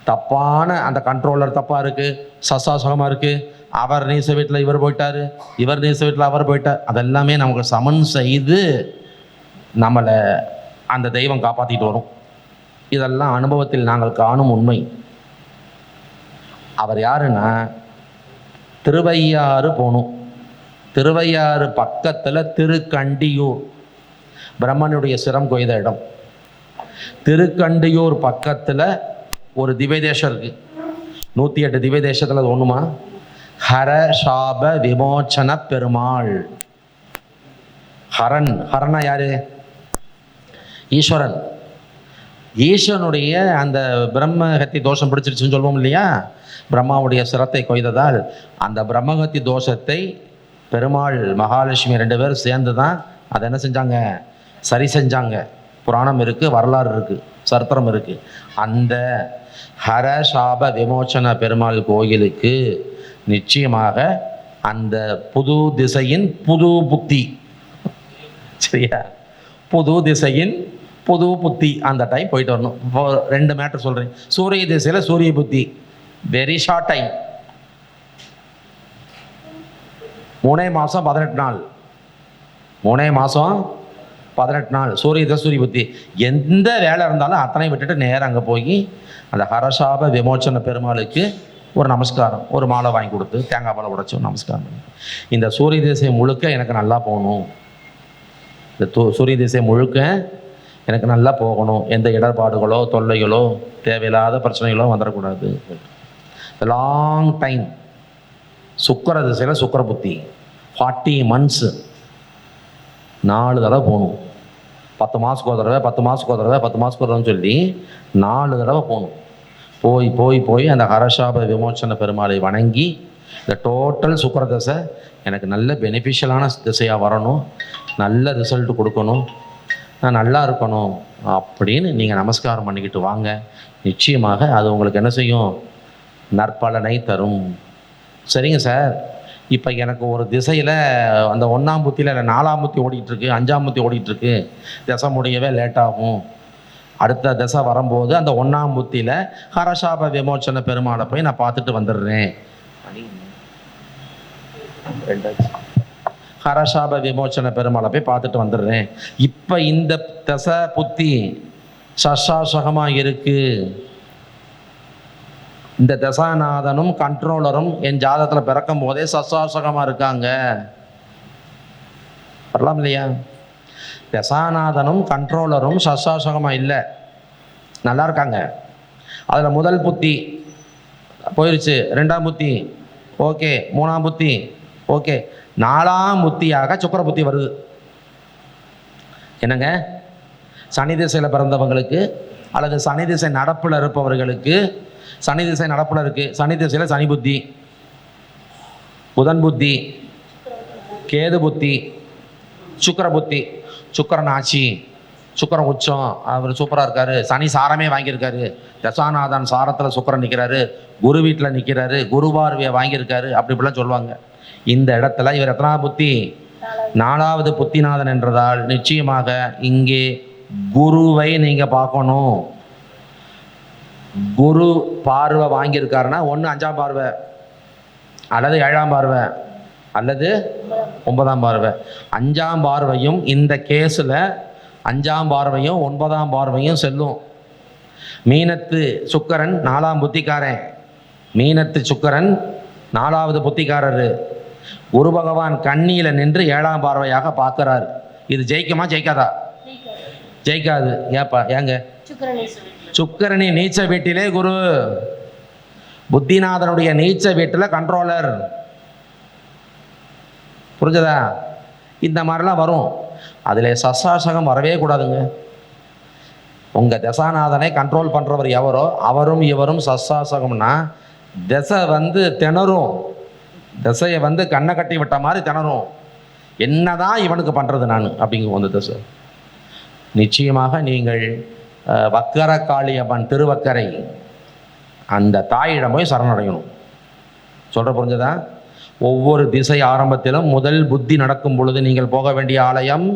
தப்பான அந்த கண்ட்ரோலர் தப்பாக இருக்குது, சசாசகமாக இருக்குது, அவர் நீச வீட்டில் இவர் போயிட்டார், இவர் நீச வீட்டில் அவர் போயிட்டார், அதெல்லாமே நமக்கு சமன் செய்து நம்மளை அந்த தெய்வம் காப்பாற்றிட்டு வரும். இதெல்லாம் அனுபவத்தில் நாங்கள் காணும் உண்மை. அவர் யாருன்னா, திருவையாறு போகணும். திருவையாறு பக்கத்தில் திருக்கண்டியூர், பிரம்மனுடைய சிரம் கொய்த இடம். திருக்கண்டியூர் பக்கத்தில் ஒரு திவ்யதேசம் இருக்குது. 108 திவ்யதேசத்தில் அது ஒன்றுமா? ஹர சாப விமோச்சன பெருமாள். ஹரனா யாரு? ஈஸ்வரன். ஈஸ்வரனுடைய அந்த பிரம்மஹத்தி தோஷம் பிடிச்சிருச்சுன்னு சொல்லுவோம் இல்லையா, பிரம்மாவுடைய சிரத்தை கொய்ததால் அந்த பிரம்மஹத்தி தோஷத்தை பெருமாள் மகாலட்சுமி 2 பேரும் சேர்ந்து தான் அதை என்ன செஞ்சாங்க, சரி செஞ்சாங்க. புராணம் இருக்குது, வரலாறு இருக்குது, சரித்திரம் இருக்குது. அந்த ஹர சாப விமோச்சன பெருமாள் கோயிலுக்கு நிச்சயமாக அந்த புது திசையின் புது புத்தி, சரியா, புது திசையின் புது புத்தி அந்த டைம் போயிட்டு வரணும். இப்போ 2 மேட்டர் சொல்கிறேன். சூரிய திசையில் சூரிய புத்தி வெரி ஷார்ட் டைம், 3 மாதம் 18 நாள், 3 மாதம் 18 நாள் சூரிய திசை சூரிய புத்தி. எந்த வேலை இருந்தாலும் அத்தனை விட்டுட்டு நேரம் அங்கே போய் அந்த ஹரசாப விமோச்சன பெருமாளுக்கு ஒரு நமஸ்காரம், ஒரு மாலை வாங்கி கொடுத்து தேங்காய் பாலை உடைச்சி ஒரு நமஸ்காரம் பண்ணி, இந்த சூரிய திசை முழுக்க எனக்கு நல்லா போகணும், இந்த சூரிய திசை முழுக்க எனக்கு நல்லா போகணும், எந்த இடர்பாடுகளோ தொல்லைகளோ தேவையில்லாத பிரச்சனைகளோ வந்துடக்கூடாது. லாங் டைம் சுக்கர திசையில் சுக்கர புத்தி 40 மந்த்ஸு 4 தடவை போகணும். 10 மாதத்துக்கு ஒரு தடவை 10 மாதத்துக்கு ஒரு தடவை 10 மாதத்துக்கு ஒரு தடவைன்னு சொல்லி 4 தடவை போகணும். போய் போய் போய் அந்த ஹரசாப விமோச்சன பெருமாளை வணங்கி இந்த டோட்டல் சுக்கர திசை எனக்கு நல்ல பெனிஃபிஷியலான திசையாக வரணும், நல்ல ரிசல்ட் கொடுக்கணும், நான் நல்லா இருக்கணும் அப்படின்னு நீங்கள் நமஸ்காரம் பண்ணிக்கிட்டு வாங்க. நிச்சயமாக அது உங்களுக்கு என்ன செய்யும், நற்பலனை தரும். சரிங்க சார், இப்போ எனக்கு ஒரு திசையில் அந்த 1ஆம் புத்தியில் 4ஆம் புத்தி ஓடிட்டுருக்கு, 5ஆம் புத்தி ஓடிட்டுருக்கு, திசை முடியவே லேட்டாகும், அடுத்த திசை வரும்போது அந்த 1ஆம் புத்தியில் ஹரசாப விமோச்சன பெருமாளை போய் நான் பார்த்துட்டு வந்துடுறேன். ஹரசாப விமோச்சன பெருமாளை போய் பார்த்துட்டு வந்துடுறேன். இப்போ இந்த திசை புத்தி சசாசகமாக இருக்குது. இந்த தசாநாதனும் கண்ட்ரோலரும் என் ஜாதகத்தில் பிறக்கும் போதே சசாசகமாக இருக்காங்க. வரலாம் இல்லையா? தசாநாதனும் கண்ட்ரோலரும் சசாசகமாக இல்லை, நல்லா இருக்காங்க. அதில் முதல் புத்தி போயிடுச்சு, 2ஆம் புத்தி ஓகே, 3ஆம் புத்தி ஓகே, 4ஆம் புத்தியாக சுக்கிர புத்தி வருது. என்னங்க, சனி திசையில் பிறந்தவங்களுக்கு அல்லது சனி திசை நடப்பில் இருப்பவர்களுக்கு, சனி திசை நடப்பில் இருக்குது, சனி திசையில் சனி புத்தி, புதன் புத்தி, கேது புத்தி, சுக்கிர புத்தி. சுக்கிரன் ஆட்சி, சுக்கிரன் உச்சம், அவர் சூப்பராக இருக்காரு, சனி சாரமே வாங்கியிருக்காரு, தசாநாதன் சாரத்தில் சுக்கிரன் நிற்கிறாரு, குரு வீட்டில் நிற்கிறாரு, குரு பார்வையை வாங்கியிருக்காரு, அப்படி இப்படிலாம் சொல்லுவாங்க. இந்த இடத்துல இவர் எத்தனாவது புத்தி? 4வது புத்திநாதன் என்றதால் நிச்சயமாக இங்கே குருவை நீங்கள் பார்க்கணும். குரு பார்வை வாங்கியிருக்காருன்னா ஒன்று 5ஆம் பார்வை அல்லது 7ஆம் பார்வை அல்லது 9ஆம் பார்வை. 5ஆம் பார்வையும் இந்த கேஸில் 5ஆம் பார்வையும் 9ஆம் பார்வையும் செல்லும். மீனத்து சுக்கரன் 4ஆம் புத்திக்காரன். மீனத்து சுக்கரன் 4வது புத்திக்காரரு. குரு பகவான் கண்ணியில் நின்று 7ஆம் பார்வையாக பார்க்கிறார். இது ஜெயிக்குமா ஜெயிக்காதா? ஜெயிக்காது. ஏப்பா ஏங்க? சுக்கிரனி நீச்ச வீட்டிலே குரு, புத்திநாதனுடைய நீச்ச வீட்டில் கண்ட்ரோலர். புரிஞ்சதா? இந்த மாதிரிலாம் வரும். அதில் சசாசகம் வரவே கூடாதுங்க. உங்கள் தசாநாதனை கண்ட்ரோல் பண்ணுறவர் எவரோ அவரும் இவரும் சசாசகம்னா திசை திணறும். திசையை கண்ணை கட்டி விட்ட மாதிரி திணறும். என்னதான் இவனுக்கு பண்ணுறது நான் அப்படிங்க அந்த திசை. நிச்சயமாக நீங்கள் வக்கர காளியம்மன் திருவக்கரை அந்த தாயிடம் போய் சரணடையணும். சொல்கிற புரிஞ்சதா? ஒவ்வொரு திசை ஆரம்பத்திலும் முதல் புத்தி நடக்கும் பொழுது நீங்கள் போக வேண்டிய ஆலயம்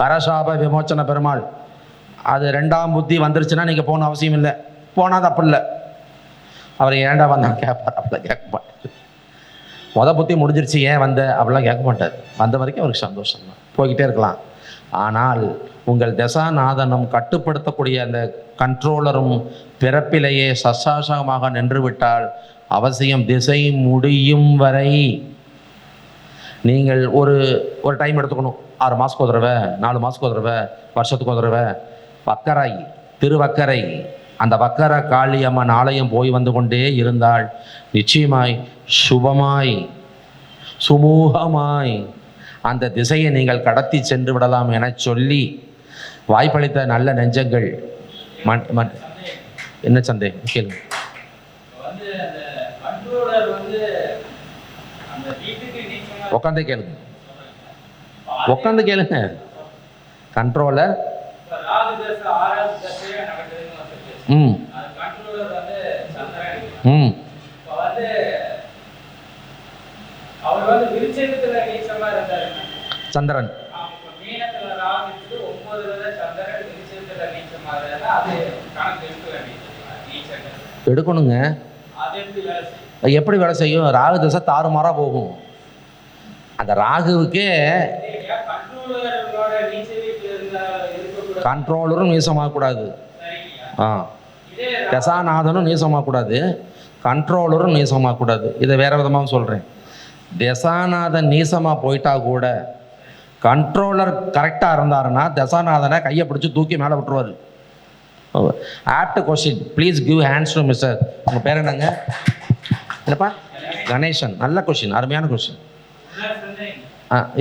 ஹரசாப விமோச்சன பெருமாள். அது 2ஆம் புத்தி வந்துருச்சுன்னா நீங்கள் போகணும் அவசியம் இல்லை. போனால் தப்பு இல்லை. அவர் ஏன்டா வந்தான்னு கேட்பார். அப்படிலாம் கேட்க மாட்டார். புத்தி முடிஞ்சிருச்சு ஏன் வந்த அப்படிலாம் கேட்க மாட்டார். வந்த வரைக்கும் அவருக்கு சந்தோஷம் தான், போய்கிட்டே இருக்கலாம். ஆனால் உங்கள் தசாநாதனும் கட்டுப்படுத்தக்கூடிய அந்த கண்ட்ரோலரும் பிறப்பிலேயே சசாசகமாக நின்று விட்டால் அவசியம் திசை முடியும் வரை நீங்கள் ஒரு டைம் எடுத்துக்கணும். 6 மாதத்துக்கு ஒரு தடவை, 4 மாதத்துக்கு ஒரு தடவை, வருஷத்துக்கு ஒரு தடவை வக்கரை திருவக்கரை அந்த வக்கர காளியம்மன் ஆலயம் போய் வந்து கொண்டே இருந்தால் நிச்சயமாய் சுபமாய் சுமூகமாய் அந்த திசையை நீங்கள் கடத்தி சென்று விடலாம் என சொல்லி வாய்ப்பளித்த நல்ல நெஞ்சங்கள். என்ன சந்தேகம் கேளுங்க. உட்காந்து கேளுங்க, உட்காந்து கேளுங்க. கண்ட்ரோலர் சந்திரன் எடுக்கணுங்க. எப்படி வேலை செய்யும்? ராகு தசை தாறுமாறா போகும். அந்த ராகுவுக்கே கண்ட்ரோலரும் நீசமாகக்கூடாது, தசாநாதனும் நீசமாகக்கூடாது, கண்ட்ரோலரும் நீசமாகக்கூடாது. இதை வேற விதமாக சொல்கிறேன். தசாநாதன் நீசமாக போயிட்டா கூட கண்ட்ரோலர் கரெக்டாக இருந்தாருன்னா தசாநாதனை கையை பிடிச்சி தூக்கி மேலே விட்டுருவார். Apt question, please give hands to mister. உங்கள் பேர் என்னங்க? என்னப்பா? கணேசன். நல்ல கொஸ்டின், அருமையான கொஸ்டின்.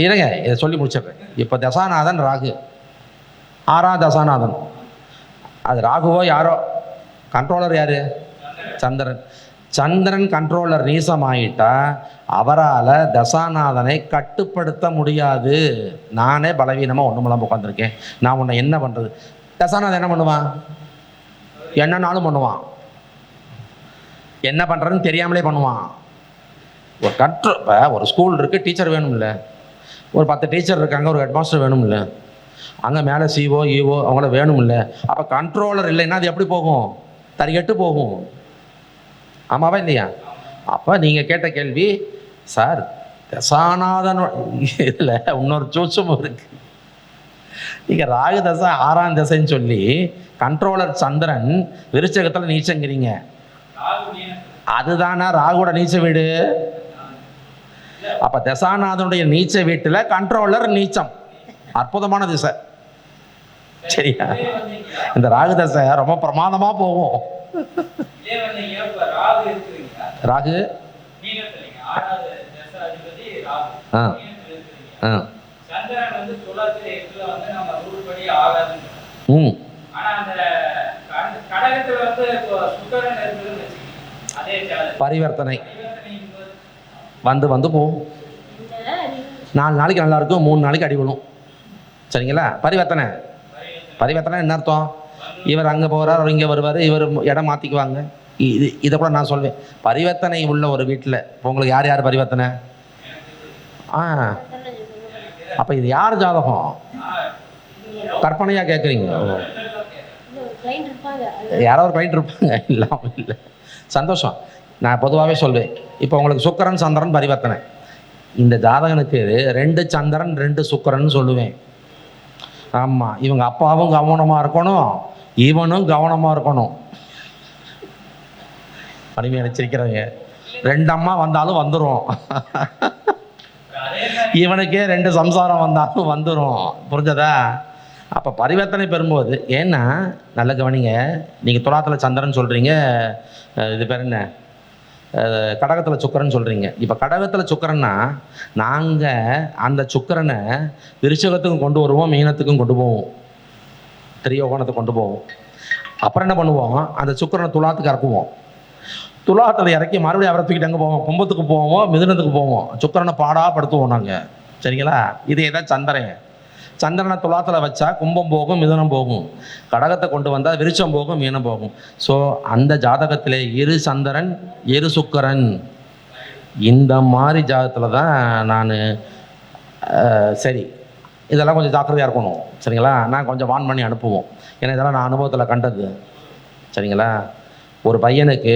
இருங்க, இதை சொல்லி முடிச்சிடுறேன். இப்போ தசாநாதன் ராகு, 6ஆம் தசாநாதன். அது ராகுவோ யாரோ, கண்ட்ரோலர் யார்? சந்திரன். சந்திரன் கண்ட்ரோலர் நீசமாயிட்டா அவரால் தசாநாதனை கட்டுப்படுத்த முடியாது. நானே பலவீனமாக ஒன்றுமெல்லாம் உட்காந்துருக்கேன், நான் உன்னை என்ன பண்ணுறது? தசாநாதன் என்ன பண்ணுவான்? என்னன்னாலும் பண்ணுவான். என்ன பண்ணுறதுன்னு தெரியாமலே பண்ணுவான். ஒரு ஸ்கூல் இருக்குது, டீச்சர் வேணும்ல. ஒரு 10 டீச்சர் இருக்காங்க, ஒரு ஹெட்மாஸ்டர் வேணும்ல. அங்கே மேலே சிஓ ஈஓ அவங்கள வேணும்ல. அப்போ கண்ட்ரோலர் இல்லைன்னா அது எப்படி போகும்? தறிகட்டு போகும். ஆமாவா இல்லையா? அப்போ நீங்கள் கேட்ட கேள்வி சார், தசாநாதன் இதில் இன்னொரு சூட்சம் இருக்குது. நீங்கள் ராகு தசை 6ஆம் தசைன்னு சொல்லி கண்ட்ரோலர் சந்திரன் விருச்சகத்தில் நீச்சங்கிறீங்க. அதுதானா ராகுவோட நீச்ச வீடு? அப்ப தசாநாதனுடைய நீச்ச வீட்டுல கண்ட்ரோலர் நீச்சம். அற்புதமான திசை, சரியா? இந்த ராகு தசை ரொம்ப பிரமாதமா போகும். ராகு பரிவர்த்தனை வந்து போகும். 4 நாளைக்கு நல்லா இருக்கும், 3 நாளைக்கு அடி விழும். சரிங்களா? பரிவர்த்தனை என்ன அர்த்தம்? இவர் அங்கே போகிறார், அவர் இங்கே வருவார், இவர் இடம் மாற்றிக்குவாங்க. இதை கூட நான் சொல்வேன். பரிவர்த்தனை உள்ள ஒரு வீட்டில் இப்போ உங்களுக்கு யார் யார் பரிவர்த்தனை? அப்போ இது யார் ஜாதகம்? கற்பனையாக கேட்குறீங்க? யாரோ ஒரு கிளைண்ட் இருப்பாங்க, இல்லாமல் இல்லை. சந்தோஷம். நான் பொதுவாகவே சொல்வேன். இப்போ உங்களுக்கு சுக்கிரன் சந்திரன் பரிவர்த்தனை. இந்த ஜாதகனுக்கு 2 சந்திரன் 2 சுக்கிரன் சொல்லுவேன். ஆமாம், இவங்க அப்பாவும் கவனமாக இருக்கணும், இவனும் கவனமாக இருக்கணும். பணிமை நினைச்சிருக்கிறவங்க 2 அம்மா வந்தாலும் வந்துடும். இவனுக்கே 2 சம்சாரம் வந்தாலும் வந்துடும். புரிஞ்சதா? அப்போ பரிவர்த்தனை பெறும்போது, ஏன்னா நல்ல கவனிங்க, நீங்கள் துலாத்தில் சந்திரன் சொல்கிறீங்க, இது பேர் என்ன, கடகத்தில் சுக்கிரன் சொல்கிறீங்க. இப்போ கடகத்தில் சுக்கிரன்னா நாங்கள் அந்த சுக்கிரனை விருச்சகத்துக்கும் கொண்டு வருவோம், மீனத்துக்கும் கொண்டு போவோம், திரியோகோணத்துக்கு கொண்டு போவோம். அப்புறம் என்ன பண்ணுவோம், அந்த சுக்கிரனை துலாத்துக்கு இறக்குவோம். துலாத்தில் இறக்கி மறுபடியும் அவரை தூக்கிட்டு எங்கே போவோம், கும்பத்துக்கு போவோம், மிதுனத்துக்கு போவோம். சுக்கிரனை பாடாப்படுத்துவோம் நாங்கள். சரிங்களா? இதே தான் சந்திரன். சந்திரனை துலாத்தில் வச்சா கும்பம் போகும், மிதுனம் போகும். கடகத்தை கொண்டு வந்தால் விருச்சம் போகும், மீனம் போகும். ஸோ அந்த ஜாதகத்தில் 2 சந்திரன் 2 சுக்கிரன், இந்த மாதிரி ஜாதகத்தில் தான் நான் சரி இதெல்லாம் கொஞ்சம் ஜாக்கிரதையாக இருக்கணும். சரிங்களா? நான் கொஞ்சம் வான் பண்ணி அனுப்புவோம். ஏன்னா இதெல்லாம் நான் அனுபவத்தில் கண்டது. சரிங்களா? ஒரு பையனுக்கு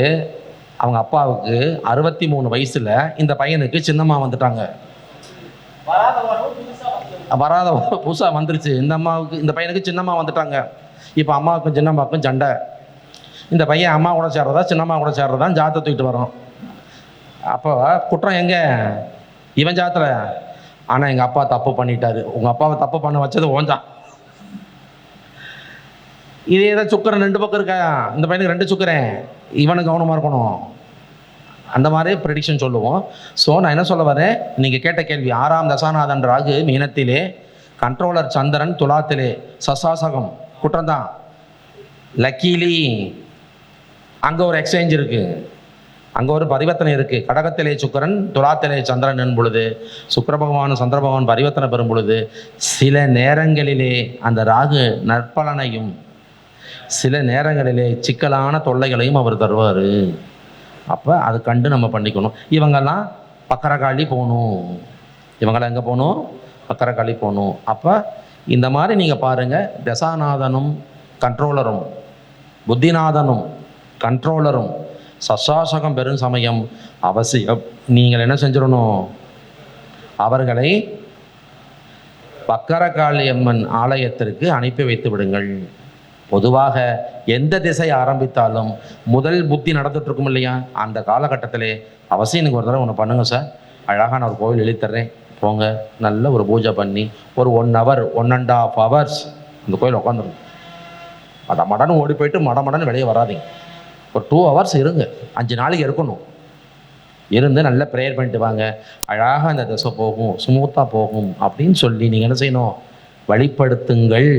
அவங்க அப்பாவுக்கு 63 வயசில் இந்த பையனுக்கு சின்னம்மா வந்துட்டாங்க. வராத புதுசாக வந்துருச்சு. இந்த அம்மாவுக்கு, இந்த பையனுக்கு சின்னம்மா வந்துட்டாங்க. இப்போ அம்மாவுக்கும் சின்னம்மாவுக்கும் சண்டை. இந்த பையன் அம்மா கூட சேர்றதா சின்னம்மா கூட சேர்றதான் ஜாதத்தை தூக்கிட்டு வரோம். அப்போ குற்றம் எங்கே? இவன் ஜாத்தில். ஆனால் எங்கள் அப்பா தப்பு பண்ணிட்டாரு. உங்கள் அப்பாவை தப்பு பண்ண வச்சது ஓஞ்சான். இதே தான் சுக்கரன் 2 பக்கம் இருக்கா? இந்த பையனுக்கு 2 சுக்கரன், இவனுக்கு கவனமாக இருக்கணும். அந்த மாதிரி ப்ரெடிக்ஷன் சொல்லுவோம். ஸோ நான் என்ன சொல்ல வரேன், நீங்கள் கேட்ட கேள்வி, 6ஆம் தசாநாதன் ராகு மீனத்திலே, கண்ட்ரோலர் சந்திரன் துலாத்திலே, சசாசகம் குற்றம்தான். லக்கீலி அங்கே ஒரு எக்ஸ்சேஞ்ச் இருக்குது, அங்கே ஒரு பரிவர்த்தனை இருக்குது. கடகத்திலே சுக்கிரன் துலாத்திலே சந்திரன் என் பொழுது, சுக்கிர பகவான் சந்திர பகவான் பரிவர்த்தனை பெறும் பொழுது சில நேரங்களிலே அந்த ராகு நற்பலனையும் சில நேரங்களிலே சிக்கலான தொல்லைகளையும் அவர் தருவார். அப்போ அது கண்டு நம்ம பண்ணிக்கணும். இவங்கெல்லாம் பக்கரகாளி போகணும். இவங்கெல்லாம் எங்கே போகணும்? பக்கரகாளி போகணும். அப்போ இந்த மாதிரி நீங்கள் பாருங்கள், தசாநாதனும் கண்ட்ரோலரும் புத்திநாதனும் கண்ட்ரோலரும் சசாசகம் பெரும் சமயம் அவசியம். நீங்கள் என்ன செஞ்சிடணும்? அவர்களை பக்கரகாளி அம்மன் ஆலயத்திற்கு அனுப்பி வைத்து விடுங்கள். பொதுவாக எந்த திசை ஆரம்பித்தாலும் முதல் புத்தி நடந்துட்டு இருக்கும் இல்லையா, அந்த காலகட்டத்திலே அவசியம் எனக்கு ஒரு தடவை ஒன்று பண்ணுங்கள் சார், அழகாக நான் ஒரு கோவில் எழுதித்தர்றேன், போங்க நல்ல ஒரு பூஜை பண்ணி ஒரு 1 hour 1.5 hours இந்த கோயில் உட்காந்துருங்க. மடன்னு ஓடி போயிட்டு மடன்னு வெளியே வராதிங்க. ஒரு 2 hours இருங்க. 5 நாளைக்கு இருக்கணும். இருந்து நல்லா ப்ரேயர் பண்ணிட்டு வாங்க. அழகாக அந்த திசை போகும், ஸ்மூத்தாக போகும் அப்படின்னு சொல்லி நீங்கள் என்ன செய்யணும்? வழிபடுத்துங்கள்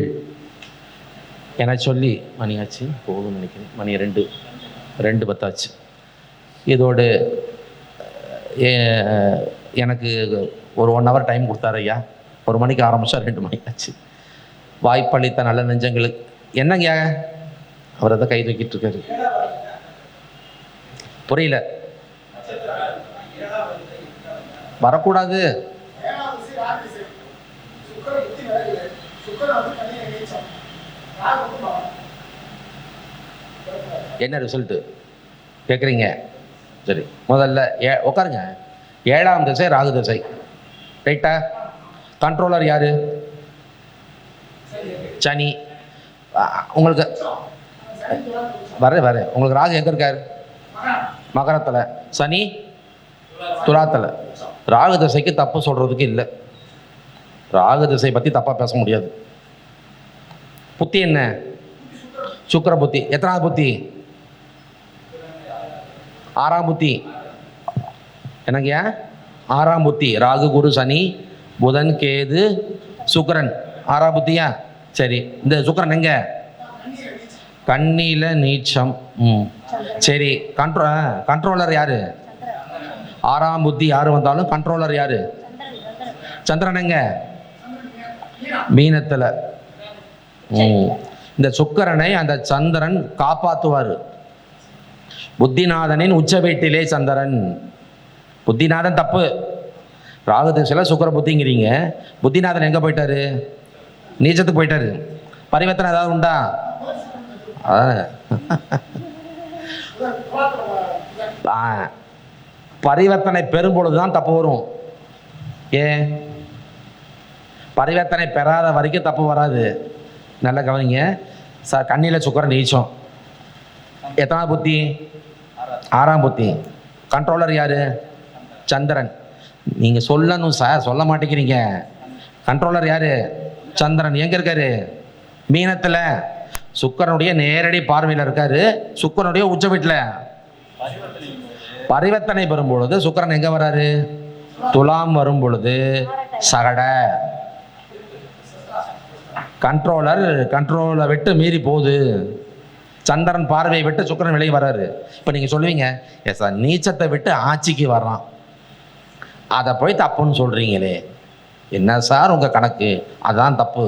என சொல்லி, மணியாச்சு போகும்னு நினைக்கிறேன், மணி 2:10 இதோடு எனக்கு ஒரு 1 hour டைம் கொடுத்தாரு ஐயா. 1 மணிக்கு ஆரம்பித்தா 2 மணி ஆச்சு. வாய்ப்பளித்த நல்ல நெஞ்சங்களுக்கு என்னங்க அவர் அதை கை தூக்கிட்டு இருக்காரு, புரியல. வரக்கூடாது. என்ன ரிசல்ட்டு கேட்குறீங்க? சரி, முதல்ல உட்காருங்க. 7ஆம் திசை ராகு திசை, ரைட்டா? கண்ட்ரோலர் யாரு? சனி. உங்களுக்கு வர உங்களுக்கு ராகு எங்கே இருக்கார்? மகரத்தில், சனி துலாத்தில். ராகு திசைக்கு தப்பு சொல்கிறதுக்கு இல்லை. ராகு திசை பற்றி தப்பாக பேச முடியாது. புத்தி என்ன? சுக்கிர புத்தி. எத்தனாவது புத்தி? 6ஆம் புத்தி. என்னங்க? 6ஆம் புத்தி. ராகு குரு சனி புதன் கேது சுக்கிரன் 6ஆம் புத்தியா? சரி, இந்த சுக்கிரன் எங்க? கன்னியில நீச்சம். சரி, கண்ட்ரோலர் யாரு? 6ஆம் புத்தி யாரு வந்தாலும் கண்ட்ரோலர் யாரு? சந்திரன் எங்க? மீனத்துல. இந்த சுக்கிரனை அந்த சந்திரன் காப்பாற்றுவார். புத்திநாதனின் உச்ச வீட்டிலே சந்திரன். புத்திநாதன் தப்பு, ராகு திசையில் சுக்கிர புத்திங்கிறீங்க. புத்திநாதன் எங்கே போயிட்டாரு? நீச்சத்துக்கு போயிட்டாரு. பரிவர்த்தனை ஏதாவது உண்டா? பரிவர்த்தனை பெறும்பொழுது தான் தப்பு வரும். ஏன்? பரிவர்த்தனை பெறாத வரைக்கும் தப்பு வராது. நல்ல கவனிங்க சார். கண்ணியில் சுக்கிரன் நீச்சம். எத்தனாவது புத்தி? 6ஆம் புத்தி. கண்ட்ரோலர் யாரு? சந்திரன். நீங்கள் சொல்லணும் சார், சொல்ல மாட்டேங்கிறீங்க. கண்ட்ரோலர் யாரு? சந்திரன். எங்கே இருக்காரு? மீனத்தில். சுக்கிரனுடைய நேரடி பார்வையில் இருக்காரு. சுக்கிரனுடைய உச்ச வீட்டில். பரிவர்த்தனை பெறும் பொழுது சுக்கிரன் எங்கே வராரு? துலாம் வரும் பொழுது சகட. கண்ட்ரோலை விட்டு மீறி போகுது. சந்திரன் பார்வையை விட்டு சுக்கிரன் வெளியே வராரு. இப்போ நீங்கள் சொல்லுவீங்க, எஸ் சார் நீச்சத்தை விட்டு ஆட்சிக்கு வர்றான், அதை போய் தப்புன்னு சொல்கிறீங்களே, என்ன சார் உங்கள் கணக்கு? அதான் தப்பு.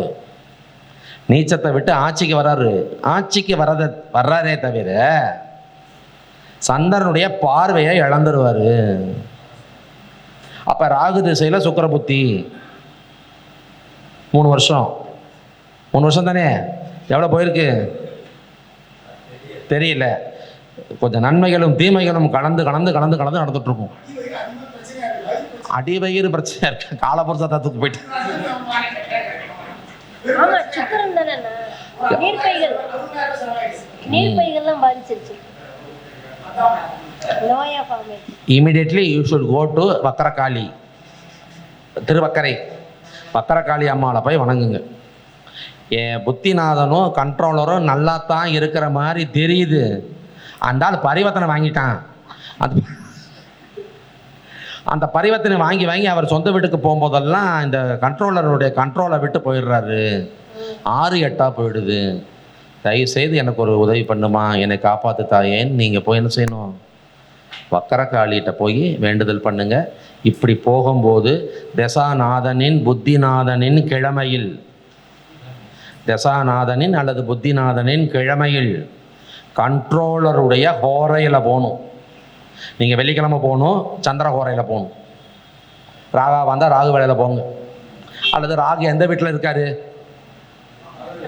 நீச்சத்தை விட்டு ஆட்சிக்கு வர்றாரு. ஆட்சிக்கு வர்றாரே தவிர சந்திரனுடைய பார்வையை இழந்துருவார். அப்போ ராகு திசையில் சுக்கிர புத்தி 3 வருஷம். 3 வருஷம் தானே? எவ்வளோ போயிருக்கு தெரியல. கொஞ்சம் நன்மைகளும் தீமைகளும் கலந்து நடந்துட்டுருக்கும். அடிவயிறு பிரச்சனை இருக்கு. காலபுருஷ தத்துக்கு போயிட்டு immediately you should go to Vakrakali, Thiruvakkarai Vakrakali அம்மாவை போய் வணங்குங்க. என் புத்திநாதனும் கண்ட்ரோலரும் நல்லா தான் இருக்கிற மாதிரி தெரியுது, அந்த பரிவர்த்தனை வாங்கிட்டான். அந்த பரிவர்த்தனை வாங்கி அவர் சொந்த வீட்டுக்கு போகும்போதெல்லாம் இந்த கண்ட்ரோலருடைய கண்ட்ரோலை விட்டு போயிடுறாரு. 6-8 போயிடுது. தயவுசெய்து எனக்கு ஒரு உதவி பண்ணுமா, என்னை காப்பாற்று தாயேன்னு நீங்கள் போய் என்ன செய்யணும்? வக்கரகாளிகிட்ட போய் வேண்டுதல் பண்ணுங்க. இப்படி போகும்போது தசாநாதனின் புத்திநாதனின் கிழமையில், தசாநாதனின் அல்லது புத்திநாதனின் கிழமையில் கண்ட்ரோலருடைய ஹோரையில் போகணும். நீங்கள் வெள்ளிக்கிழமை போகணும், சந்திர ஹோரையில் போகணும். ராகா வந்தால் ராகு வேலையில் போங்க. அல்லது ராகு எந்த வீட்டில் இருக்காரு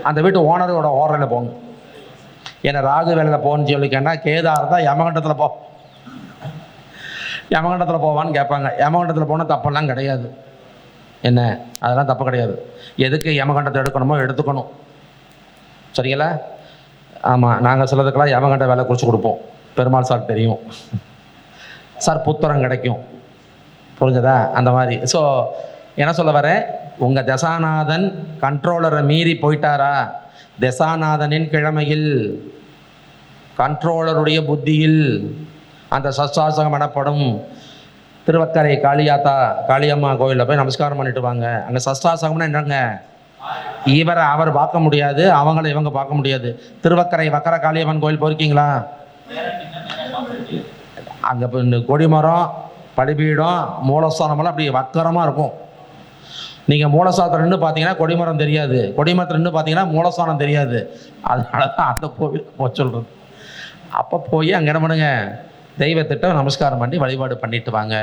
அந்த வீட்டு ஓனரோட ஹோரையில் போங்க. ஏன்னா ராகு வேலையில் போகணுன்னு சொல்லிக்கன்னா, கேதா இருந்தால் யமகண்டத்தில் யமகண்டத்தில் போவான்னு கேட்பாங்க. யமகண்டத்தில் போனால் தப்பெல்லாம் கிடையாது. என்ன, அதெல்லாம் தப்பு கிடையாது. எதுக்கு யமகண்டத்தை எடுக்கணுமோ எடுத்துக்கணும். சரிங்களா? ஆமாம், நாங்கள் சிலதுக்கெல்லாம் யமகண்ட வேலை குறித்து கொடுப்போம். பெருமாள் சார் தெரியும் சார், புத்திரம் கிடைக்கும். புரிஞ்சதா? அந்த மாதிரி. ஸோ என்ன சொல்ல வரேன், உங்கள் தசாநாதன் கண்ட்ரோலரை மீறி போயிட்டாரா, தசாநாதனின் கிழமையில் கண்ட்ரோலருடைய புத்தியில் அந்த சஷ்டாசகம் எனப்படும் திருவக்கரை காளியம்மா கோயிலில் போய் நமஸ்காரம் பண்ணிட்டு வாங்க. அங்கே சஷ்டாசகம்னா என்னங்க, இவரை அவர் பார்க்க முடியாது, அவங்கள இவங்க பார்க்க முடியாது. திருவக்கரை வக்கர காளியம்மன் கோயில் போயிருக்கீங்களா? அங்கே இப்போ இந்த கொடிமரம், பலிபீடம், மூலஸ்தானமெல்லாம் அப்படி வக்கரமாக இருக்கும். நீங்கள் மூலஸ்தானத்தில் நின்று பார்த்தீங்கன்னா கொடிமரம் தெரியாது, கொடிமரத்தில் நின்று பார்த்தீங்கன்னா மூலஸ்தானம் தெரியாது. அதனால தான் அந்த கோவிலுக்கு போக சொல்கிறது. அப்போ போய் அங்கே என்ன பண்ணுங்க, தெய்வத்திட்ட நமஸ்காரம் பண்ணி வழிபாடு பண்ணிட்டு வாங்க.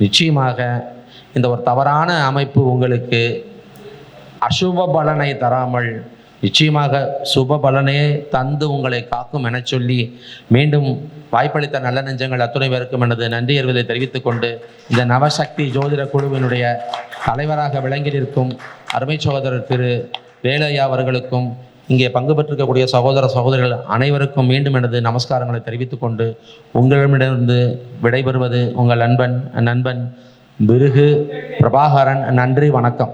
நிச்சயமாக இந்த ஒரு தவறான அமைப்பு உங்களுக்கு அசுப பலனை தராமல் நிச்சயமாக சுப பலனே தந்து உங்களை காக்கும் என சொல்லி மீண்டும் வாய்ப்பளித்த நல்ல நெஞ்சங்கள் அத்துணை பேருக்கும் எனது நன்றி அறிவதை தெரிவித்துக் கொண்டு, இந்த நவசக்தி ஜோதிட குழுவினுடைய தலைவராக விளங்கி நிற்கும் அருமை சகோதரர் திரு வேலையா அவர்களுக்கும் இங்கே பங்கு பெற்றிருக்கக்கூடிய சகோதர சகோதரிகள் அனைவருக்கும் மீண்டும் எனது நமஸ்காரங்களை தெரிவித்துக் கொண்டு உங்களிடமிருந்து விடைபெறுவது உங்கள் நண்பன் பிருகு பிரபாகரன். நன்றி, வணக்கம்.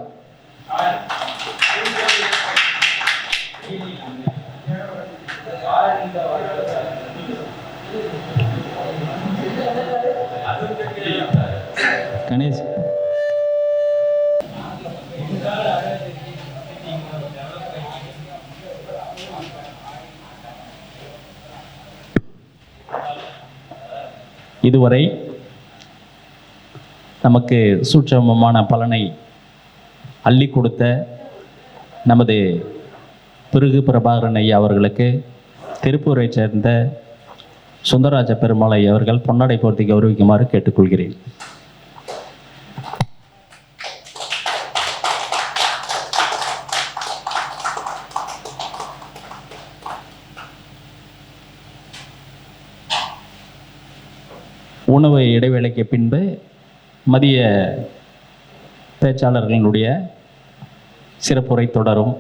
கணேஷ், இதுவரை நமக்கு சூட்சமமான பலனை அள்ளி கொடுத்த நமது பிருகு பிரபாகரன் ஐயா அவர்களுக்கு திருப்பூரை சேர்ந்த சுந்தரராஜ பெருமாளை அவர்கள் பொன்னாடை போர்த்தி கௌரவிக்குமாறு கேட்டுக்கொள்கிறேன். உணவு இடைவேளைக்கு பின்பு மதிய பேச்சாளர்களினுடைய சிறப்புரை தொடரும்.